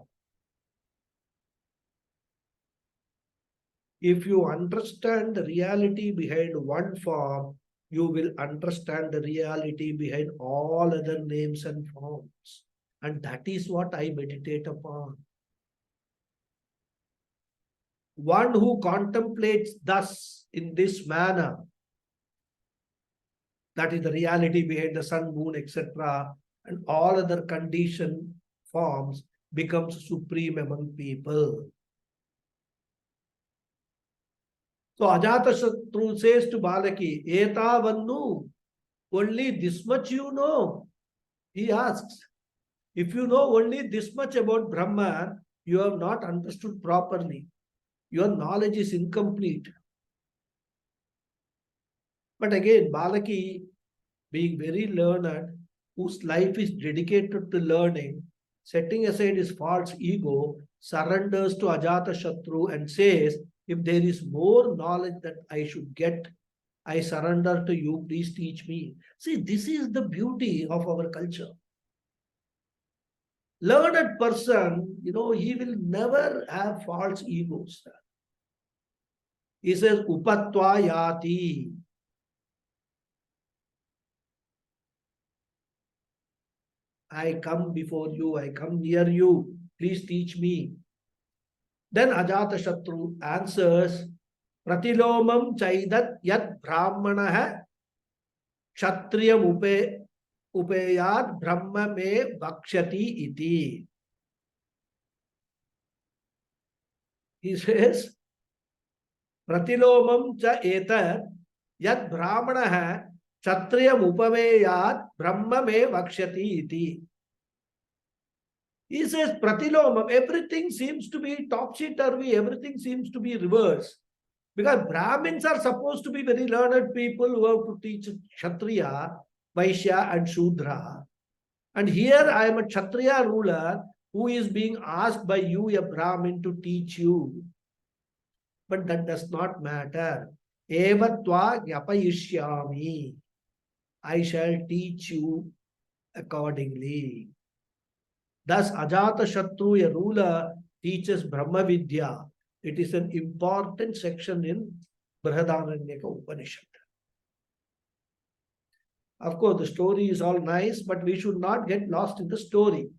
If you understand the reality behind one form, you will understand the reality behind all other names and forms. And that is what I meditate upon. One who contemplates thus in this manner, that is the reality behind the sun, moon, etc., and all other conditioned forms, becomes supreme among people. So Ajatashatru says to Balaki, Etavannu, only this much you know? He asks. If you know only this much about Brahman, you have not understood properly. Your knowledge is incomplete. But again, Balaki, being very learned, whose life is dedicated to learning, setting aside his false ego, surrenders to Ajatashatru and says, if there is more knowledge that I should get, I surrender to you, please teach me. See, this is the beauty of our culture. Learned person, he will never have false egos. He says, Upatva yati. I come before you, I come near you, please teach me. Then Ajatashatru answers, Pratilomam chaidat yad brahmanaha kshatriyam upeyad brahma me bhakshati iti. He says, Pratilomam cha etat yad brahmanaha kshatriyam upameyad brahma me bhakshati iti. He says, Pratilomam, everything seems to be topsy-turvy, everything seems to be reversed. Because Brahmins are supposed to be very learned people who have to teach Kshatriya, Vaishya and Shudra. And here I am a Kshatriya ruler who is being asked by you, a Brahmin, to teach you. But that does not matter. Evatva gyapayishyami. I shall teach you accordingly. Thus, Ajatashatru, a ruler, teaches Brahma Vidya. It is an important section in Brihadaranyaka Upanishad. Of course, the story is all nice, but we should not get lost in the story.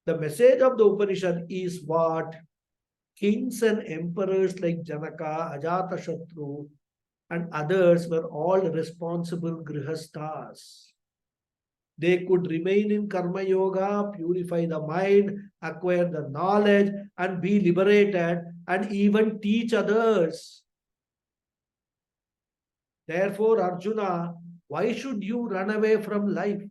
The message of the Upanishad is what? Kings and emperors like Janaka, Ajatashatru, and others were all responsible grihasthas. They could remain in Karma Yoga, purify the mind, acquire the knowledge, and be liberated, and even teach others. Therefore, Arjuna, why should you run away from life?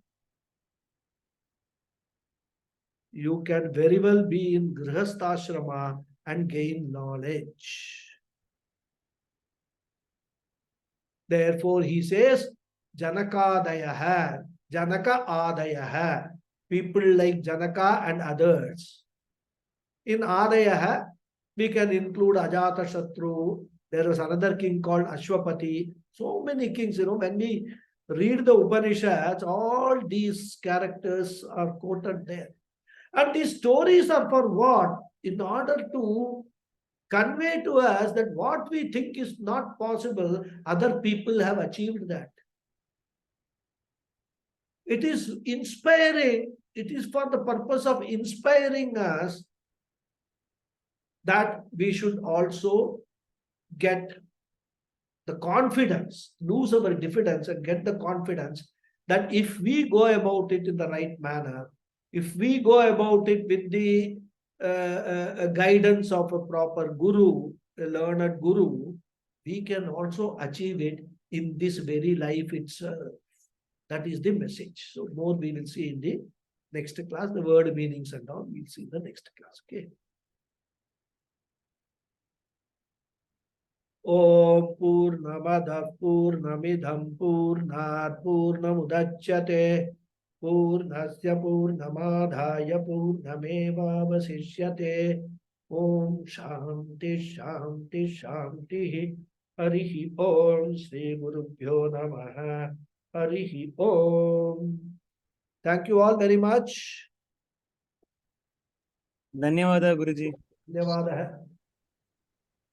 You can very well be in Grihastha and gain knowledge. Therefore, he says, Janaka Adayaha, people like Janaka and others. In Adayaha, we can include Ajatashatru. There was another king called Ashwapati. So many kings, when we read the Upanishads, all these characters are quoted there. And these stories are for what? In order to convey to us that what we think is not possible, other people have achieved that. It is inspiring. It is for the purpose of inspiring us that we should also get the confidence, lose our diffidence and get the confidence that if we go about it in the right manner, if we go about it with the guidance of a proper guru, a learned guru, we can also achieve it in this very life itself. That is the message. So more we will see in the next class, the word meanings and all, we'll see in the next class. Okay. Om Purnamada Purnamidham Purnat Purnamudachyate Purnasya Purnamadhaya Purnameva Vasishyate. Om Shanti Shanti Shanti. Harihi Om Sri Gurubhyo Namaha. Harihi Om. Thank you all very much. धन्यवाद गुरुजी. धन्यवाद.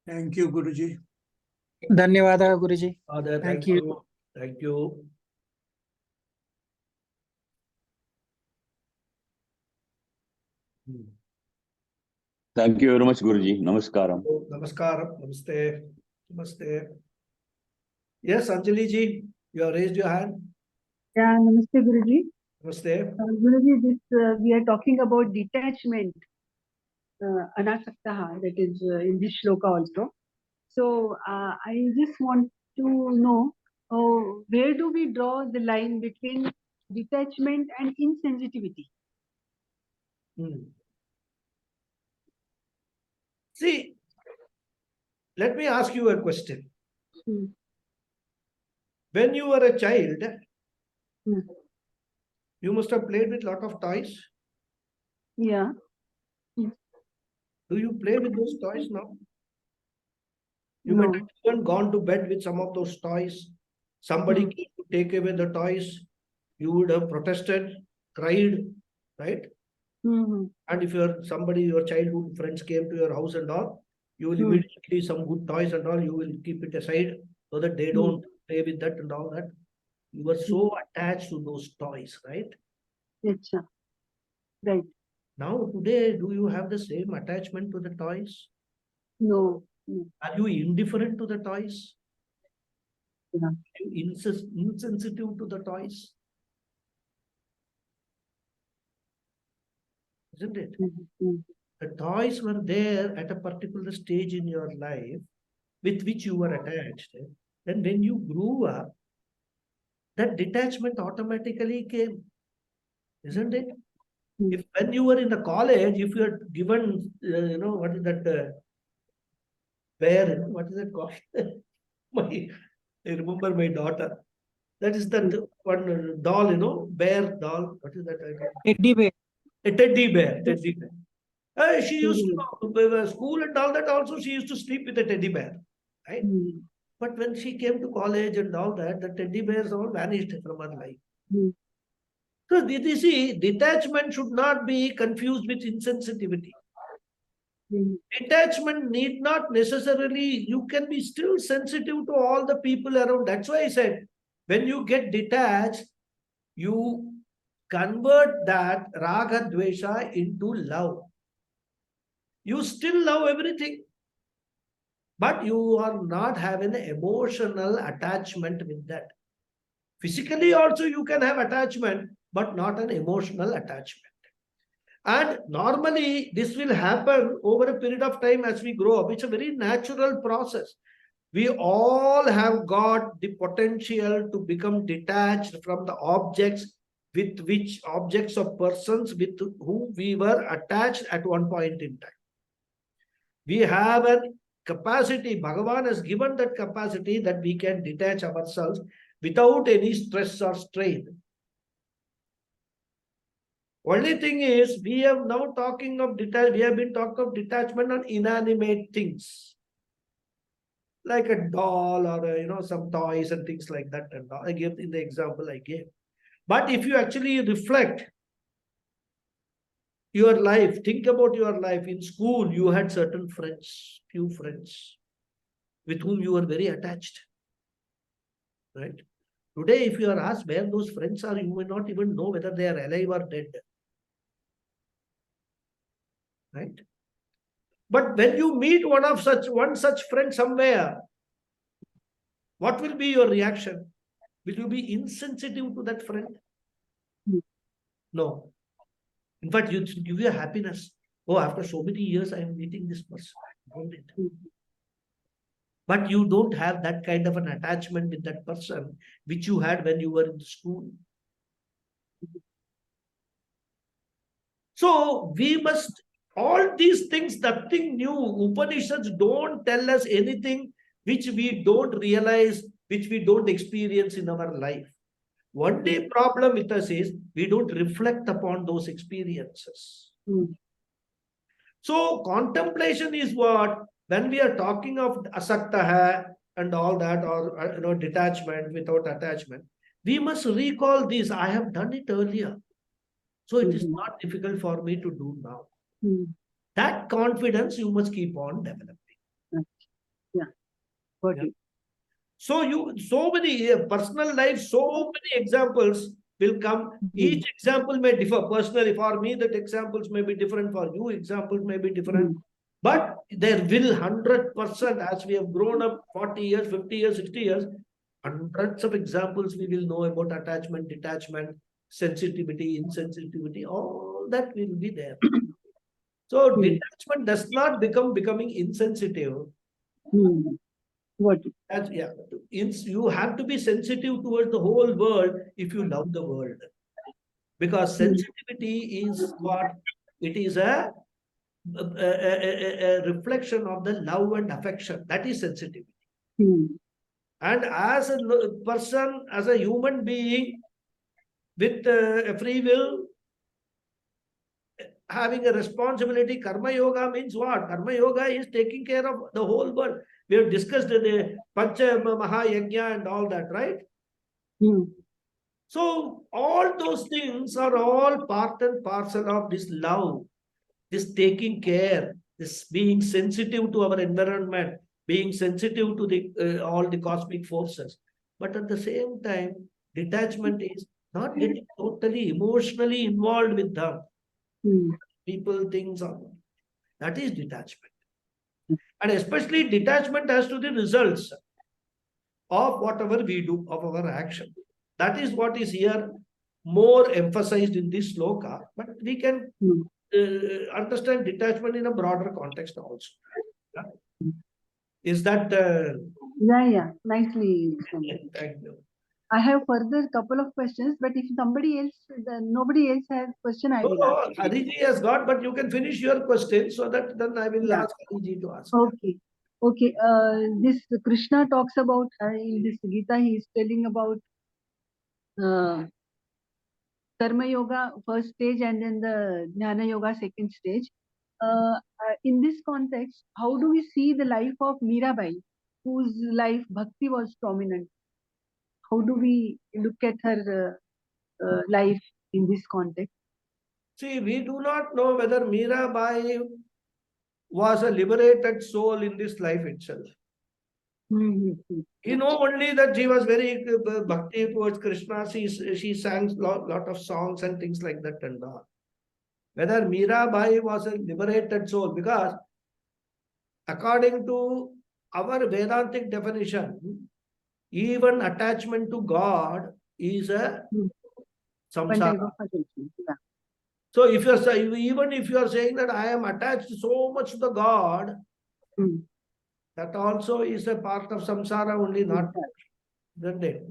Thank you, Guruji. धन्यवादः गुरुजी. Thank you. Thank you. Thank you very much, Guruji. Namaskaram. Namaskaram. Namaste. Namaste. Yes, Anjali ji, you have raised your hand. Yeah, Namaste Guruji. Namaste. Guruji, this we are talking about detachment, anasaktaha, that is in this shloka also. So I just want to know where do we draw the line between detachment and insensitivity? See, let me ask you a question. When you were a child, you must have played with a lot of toys. Yeah. Do you play with those toys now? You No. might have even gone to bed with some of those toys. Somebody came to take away the toys. You would have protested, cried, right? And if your childhood friends came to your house and all, you will immediately some good toys and all, you will keep it aside so that they don't play with that and all that. You were so attached to those toys, right? Yes, sir. Right. Now, today, do you have the same attachment to the toys? No. Are you indifferent to the toys? Yeah. Are you insensitive to the toys? Isn't it? The toys were there at a particular stage in your life with which you were attached. Then when you grew up, that detachment automatically came. Isn't it? If when you were in the college, if you had given, what is that bear, what is it called? I remember my daughter. That is that one doll, bear doll. What is that? Teddy bear. A teddy bear. Teddy bear. She used to school and all that also. She used to sleep with a teddy bear, right? But when she came to college and all that, the teddy bears all vanished from her life. So you see, detachment should not be confused with insensitivity. Detachment need not necessarily, you can be still sensitive to all the people around. That's why I said, when you get detached, you convert that raga dvesha into love. You still love everything, but you are not having an emotional attachment with that. Physically also you can have attachment, but not an emotional attachment. And normally this will happen over a period of time as we grow up. It's a very natural process. We all have got the potential to become detached from the objects objects of persons with whom we were attached at one point in time. We have a capacity, Bhagavan has given that capacity that we can detach ourselves without any stress or strain. Only thing is, we have now talking of we have been talking of detachment on inanimate things, like a doll or some toys and things like that. And I gave in the example I gave. But if you actually reflect your life, think about your life in school, you had certain friends, few friends, with whom you were very attached, right? Today, if you are asked where those friends are, you may not even know whether they are alive or dead. Right? But when you meet one such friend somewhere, what will be your reaction? Will you be insensitive to that friend? Hmm. No. In fact, you give you happiness. Oh, after so many years, I am meeting this person. Hold it. Hmm. But you don't have that kind of an attachment with that person which you had when you were in school. So we must, all these things, nothing new. Upanishads don't tell us anything which we don't realize, which we don't experience in our life. One day problem with us is we don't reflect upon those experiences. Hmm. So contemplation is what, when we are talking of asaktaha and all that, or detachment without attachment, we must recall this. I have done it earlier. So it is Mhm. not difficult for me to do now. Hmm. That confidence you must keep on developing. Yeah. Got Yeah. it. So so many personal life, so many examples will come. Each example may differ. Personally, for me, that examples may be different. For you, examples may be different. Hmm. But there will 100%, as we have grown up 40 years, 50 years, 60 years, hundreds of examples we will know about attachment, detachment, sensitivity, insensitivity, all that will be there. So Hmm. detachment does not becoming insensitive. Hmm. Got it. As, yeah, you have to be sensitive towards the whole world if you love the world. Because sensitivity is what? It is a reflection of the love and affection. That is sensitivity. Hmm. And as a person, as a human being with a free will, having a responsibility, karma yoga means what? Karma yoga is taking care of the whole world. We have discussed the Pancha Mahayajna and all that, right? Hmm. So all those things are all part and parcel of this love, this taking care, this being sensitive to our environment, being sensitive to the all the cosmic forces. But at the same time, detachment is not getting totally emotionally involved with them. Hmm. People, things, that is detachment. And especially detachment as to the results of whatever we do, of our action. That is what is here more emphasized in this sloka. But we can Hmm. understand detachment in a broader context also. Yeah? Hmm. Is that? Yeah. Nicely explained. Thank you. I have further couple of questions, but if somebody else, nobody else has question, I will ask. Hariji has got, but you can finish your question so that then I will Yeah. ask Hariji to ask. Okay. Okay. This Krishna talks about in this Gita. He is telling about Karma Yoga first stage and then the Jnana Yoga second stage. In this context, how do we see the life of Mirabai, whose life bhakti was prominent? How do we look at her life in this context? See, we do not know whether Mirabai was a liberated soul in this life itself. Mm-hmm. You know only that she was very bhakti towards Krishna. She sang lot of songs and things like that and all. Whether Mirabai was a liberated soul, because according to our Vedantic definition, even attachment to God is a One type samsara. of attachment. Yeah. So if you're saying, even if you are saying that I am attached so much to the God, Mm. that also is a part of samsara only, not, isn't it?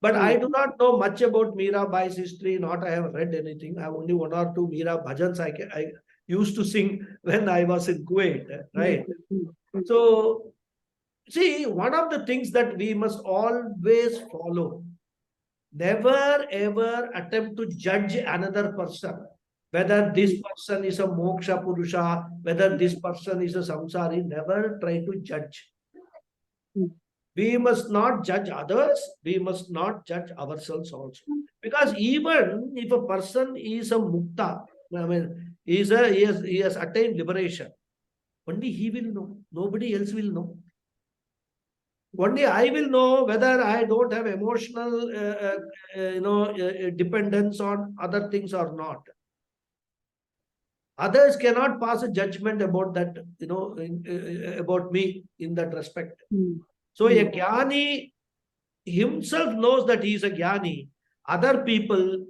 But Mm. I do not know much about Mirabai's history, not I have read anything. I have only one or two Mira bhajans I used to sing when I was in Kuwait, right? So, see, one of the things that we must always follow, never ever attempt to judge another person, whether this person is a moksha purusha, whether this person is a samsari, never try to judge. We must not judge others, we must not judge ourselves also. Because even if a person is a mukta, I mean, he has attained liberation, only he will know, nobody else will know. Only I will know whether I don't have emotional, dependence on other things or not. Others cannot pass a judgment about that, about me in that respect. So a jnani himself knows that he is a jnani, other people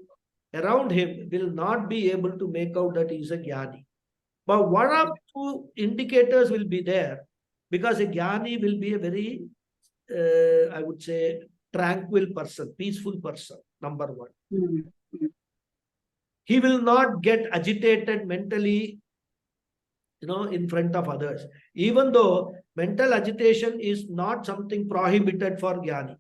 around him will not be able to make out that he is a jnani. But one of two indicators will be there, because a jnani will be a very, I would say, tranquil person, peaceful person, number one. He will not get agitated mentally, in front of others. Even though mental agitation is not something prohibited for jnani,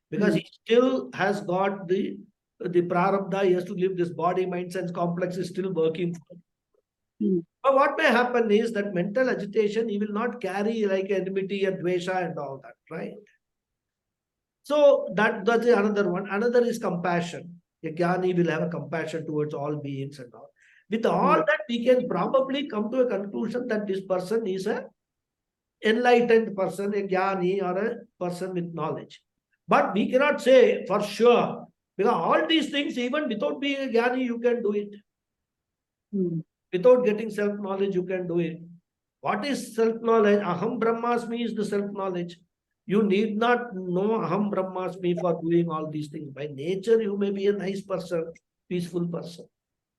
because he still has got the prarabdha, he has to live this body, mind, sense complex is still working for him. But what may happen is that mental agitation, he will not carry like enmity and dvesha and all that, right? So that's another one. Another is compassion. A jnani will have a compassion towards all beings and all. With all that, we can probably come to a conclusion that this person is a enlightened person, a jnani, or a person with knowledge. But we cannot say for sure, because all these things, even without being a jnani, you can do it. Without getting self-knowledge, you can do it. What is self-knowledge? Aham Brahmasmi is the self-knowledge. You need not know Aham Brahmasmi for doing all these things. By nature, you may be a nice person, peaceful person.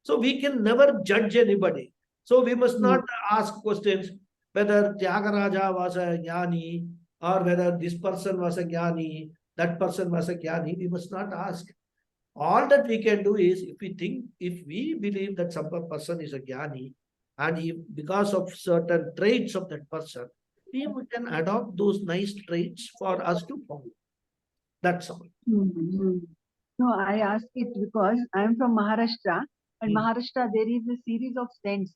So we can never judge anybody. So we must not ask questions whether Tyagaraja was a jnani or whether this person was a jnani, that person was a jnani. We must not ask. All that we can do is, if we believe that some person is a jnani, and because of certain traits of that person, we can adopt those nice traits for us to follow. That's all. No, I ask it because I am from Maharashtra, and Maharashtra there is a series of saints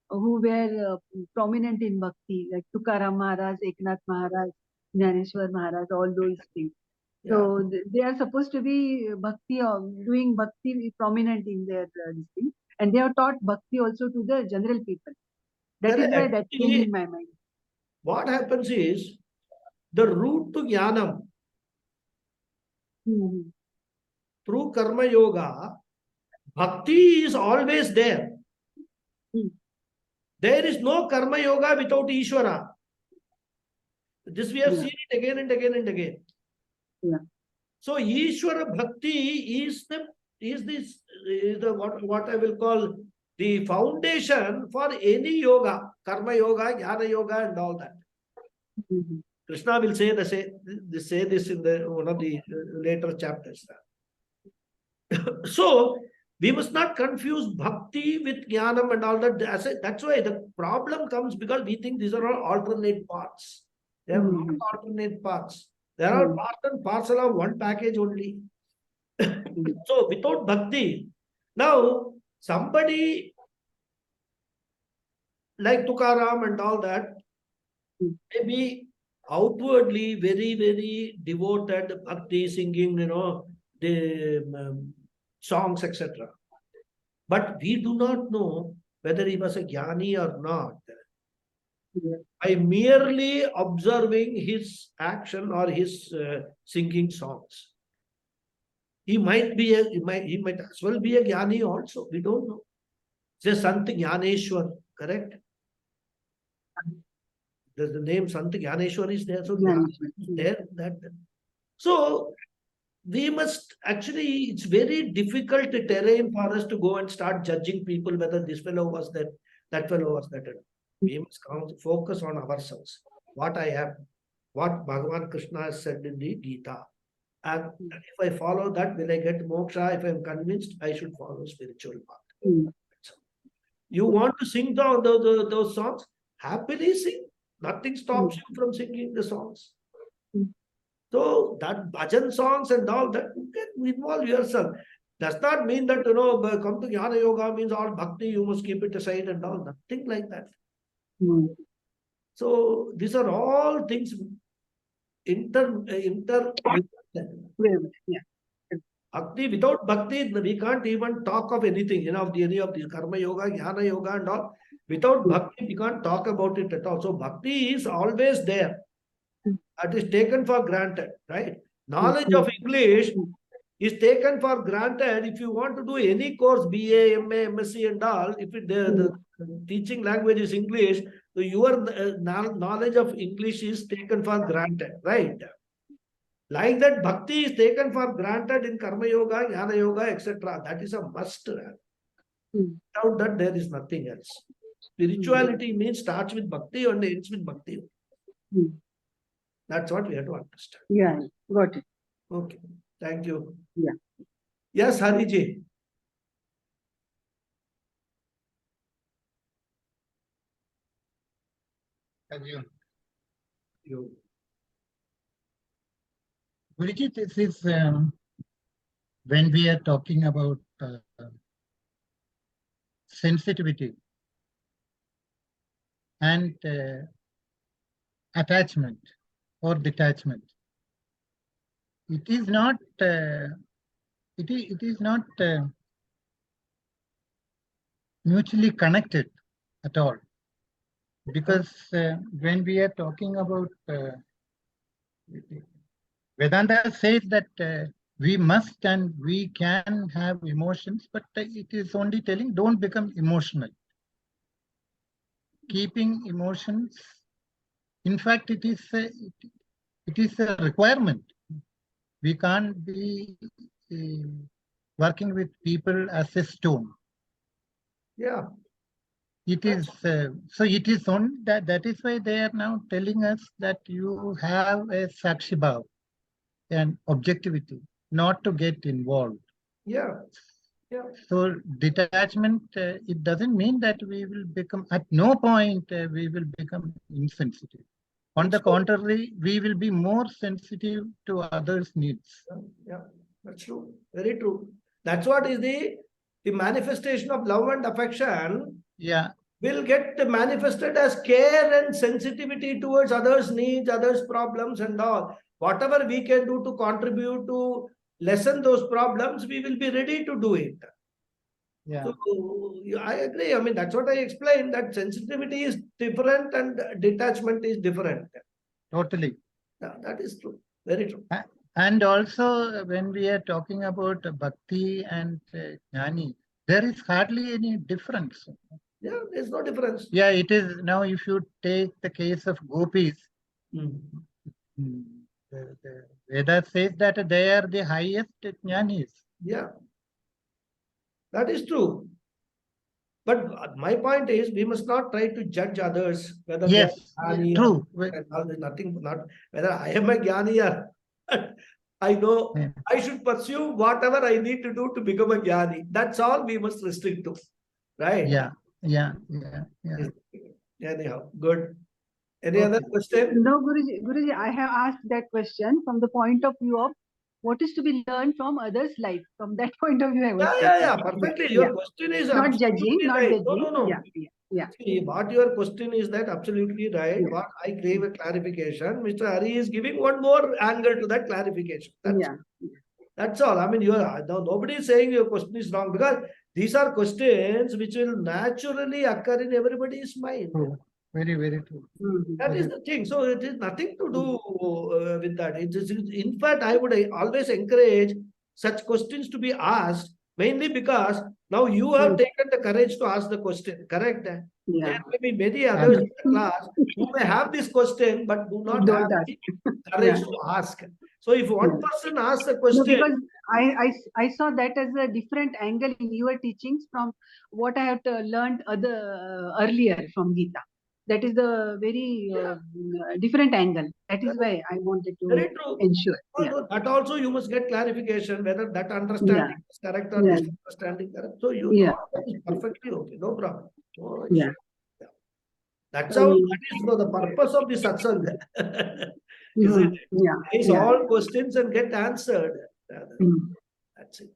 who were prominent in bhakti, like Tukaram Maharaj, Eknath Maharaj, Jnaneshwar Maharaj, all those things. So they are supposed to be bhakti or doing bhakti prominent in their thing, and they have taught bhakti also to the general people. That is why that came in my mind. What happens is, the route to jnanam through karma yoga, bhakti is always there. There is no karma yoga without Ishvara. This we have seen it again and again and again. So Ishvara Bhakti is what I will call the foundation for any yoga, karma yoga, jnana yoga, and all that. Krishna will say this in one of the later chapters. So we must not confuse bhakti with jnanam and all that. That's why the problem comes, because we think these are all alternate paths. They are not alternate paths. They are part and parcel of one package only. So without bhakti, now somebody like Tukaram and all that may be outwardly very, very devoted, bhakti, singing, the songs, etc. But we do not know whether he was a jnani or not. By merely observing his action or his singing songs, he might as well be a jnani also. We don't know. Say Sant Jnaneshwar, correct? The name Sant Jnaneshwar is there, so there that. So we must actually, it's very difficult terrain for us to go and start judging people whether this fellow was that fellow was that. We must focus on ourselves. What I am, what Bhagavan Krishna has said in the Gita. And if I follow that, will I get moksha? If I'm convinced, I should follow spiritual path. You want to sing those songs? Happily sing. Nothing stops you from singing the songs. So that bhajan songs and all that, you can involve yourself. Does not mean that, come to Jnana Yoga means all bhakti, you must keep it aside and all. Nothing like that. So these are all things Bhakti, without bhakti, we can't even talk of anything, any of these karma yoga, jnana yoga and all. Without bhakti, we can't talk about it at all. So bhakti is always there. That is taken for granted, right? Knowledge of English is taken for granted. If you want to do any course, BA, MA, MSc and all, if the teaching language is English, so your knowledge of English is taken for granted, right? Like that, bhakti is taken for granted in karma yoga, jnana yoga, etc. That is a must. Without that, there is nothing else. Spirituality means starts with bhakti and ends with bhakti. That's what we have to understand. Yeah, got it. Okay. Thank you. Yeah. Yes, Hariji. You. Guruji, this is when we are talking about sensitivity and attachment or detachment. It is not. It is not mutually connected at all, because when we are talking about Vedanta says that we must and we can have emotions, but it is only telling don't become emotional. Keeping emotions, in fact, it is a requirement. We can't be working with people as a stone. Yeah. It is so. It is on that. That is why they are now telling us that you have a sakshi bhav and objectivity, not to get involved. Yeah. Yeah. So detachment, it doesn't mean that we will become, at no point we will become insensitive. On the contrary, we will be more sensitive to others' needs. Yeah, that's true. Very true. That's what is the manifestation of love and affection. Yeah. Will get manifested as care and sensitivity towards others' needs, others' problems, and all. Whatever we can do to contribute to lessen those problems, we will be ready to do it. Yeah. So I agree. I mean, that's what I explained, that sensitivity is different and detachment is different. Totally. Yeah, that is true. Very true. And also, when we are talking about bhakti and jnani, there is hardly any difference. Yeah, there's no difference. Yeah, it is. Now, if you take the case of gopis, the Veda says that they are the highest jnanis. Yeah, that is true. But my point is, we must not try to judge others whether Yes, they are jnani true. or nothing. Not whether I am a jnani or I know I should pursue whatever I need to do to become a jnani. That's all we must restrict to, right? Yeah. Anyhow, good. Any other question? No, Guruji, I have asked that question from the point of view of what is to be learned from others' life. From that point of view, I was Yeah, perfectly. Your question is not judging, absolutely not right. judging. No. Yeah. See, what your question is that absolutely right. Yeah. What I gave a clarification. Mr. Hari is giving one more angle to that clarification. That's all. I mean, nobody is saying your question is wrong, because these are questions which will naturally occur in everybody's mind. True. Very, very true. That is the thing. So it is nothing to do with that. In fact, I would always encourage such questions to be asked, mainly because now you have taken the courage to ask the question, correct? Yeah. There may be many others in the class who may have this question but do not have the courage to ask. So if one person asks a question... No, because I saw that as a different angle in your teachings from what I have learned earlier from Gita. That is the very different angle. That is why I wanted to ensure. So that also you must get clarification whether that understanding is correct or this understanding correct. So that is perfectly okay, no problem. That's how that is the purpose of the satsang. Is it? Raise all questions and get answered. That's it.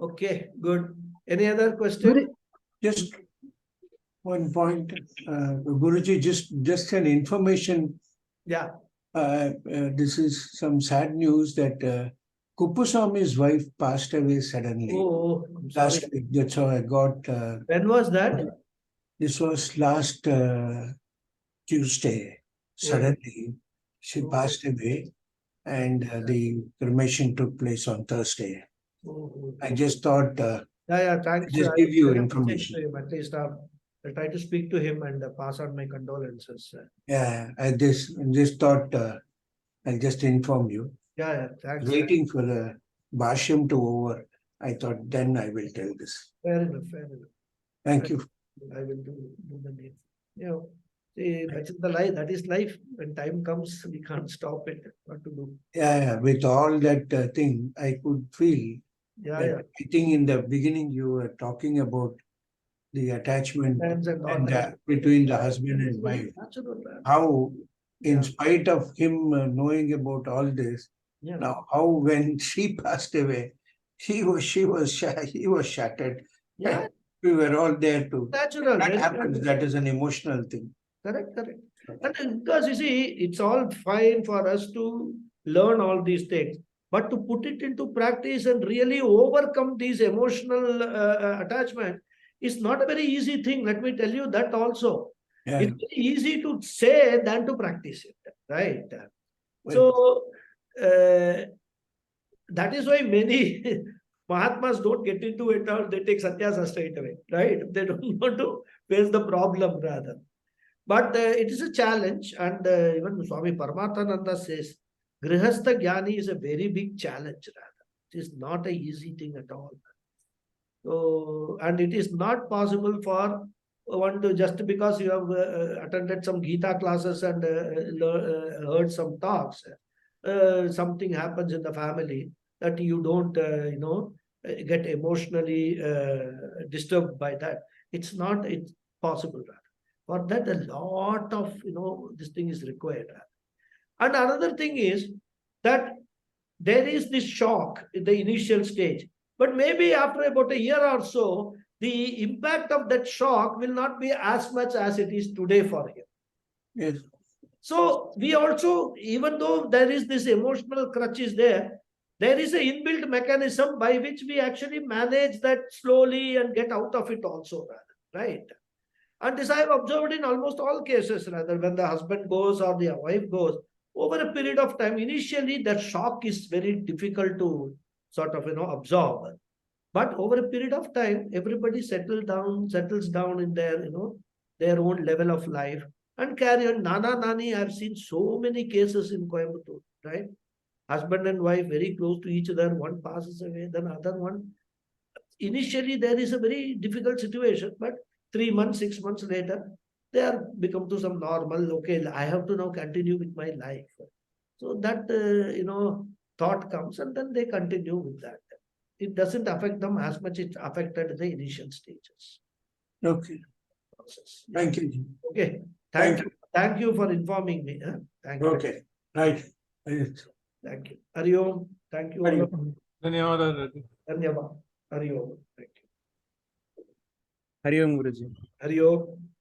Okay, good. Any other question? Just one point, Guruji, just an information. Yeah. This is some sad news that Kuppuswamy's wife passed away suddenly. Oh, last week. That's how I got. When was that? This was last Tuesday. Suddenly, she passed away, and the cremation took place on Thursday. I just thought. Thanks. Just give you information. At least I'll try to speak to him and pass on my condolences. Yeah, I just thought I'll just inform you. Yeah, thanks. Waiting for the Bhashyam to over. I thought then I will tell this. Fair enough, fair enough. Thank you. I will do the name. You know, see, that is the life. That is life. When time comes, we can't stop it. What to do? Yeah, with all that thing, I could feel Yeah, that yeah. I think in the beginning you were talking about the attachment Friends and all and that. between the husband and wife. Natural, man. How, in Yeah. spite of him knowing about all this, Yeah. now how when she passed away, he was shattered. Yeah, We were all there too. natural. That very happens. natural. That is an emotional thing. Correct, correct. And because you see, it's all fine for us to learn all these things, but to put it into practice and really overcome these emotional attachment is not a very easy thing. Let me tell you that also. Yeah. It's very easy to say than to practice it, right? Well, So that is why many Mahatmas don't get into it or they take sannyasa straight away, right? They don't want to face the problem rather. But it is a challenge, and even Swami Paramathananda says, Grihastha Jnani is a very big challenge rather. It is not an easy thing at all. So, and it is not possible for one to just because you have attended some Gita classes and heard some talks, something happens in the family that you don't, get emotionally disturbed by that. It's not it's possible. Rather. For that, a lot of this thing is required. And another thing is that there is this shock in the initial stage, but maybe after about a year or so, the impact of that shock will not be as much as it is today for him. yes. So we also, even though there is this emotional crutch is there is an inbuilt mechanism by which we actually manage that slowly and get out of it also, right? And this I have observed in almost all cases, rather, when the husband goes or the wife goes, over a period of time, initially that shock is very difficult to sort of, absorb. But over a period of time, everybody settles down in their, their own level of life and carry on. Nana Nani, I've seen so many cases in Coimbatore, right? Husband and wife very close to each other, one passes away, then other one. Initially, there is a very difficult situation, but 3 months, 6 months later, they are become to some normal. Okay, I have to now continue with my life. So that thought comes, and then they continue with that. It doesn't affect them as much it affected the initial stages. Okay. Process. Thank you. Okay. Thank you. Thank you for informing me. Thank you. Okay. Right. Thank you. Hari Om. Thank you. Hari All. Om. धन्यवाद Dhanyavad. Hari Om. Thank you. Hari Om Guruji Hari Om.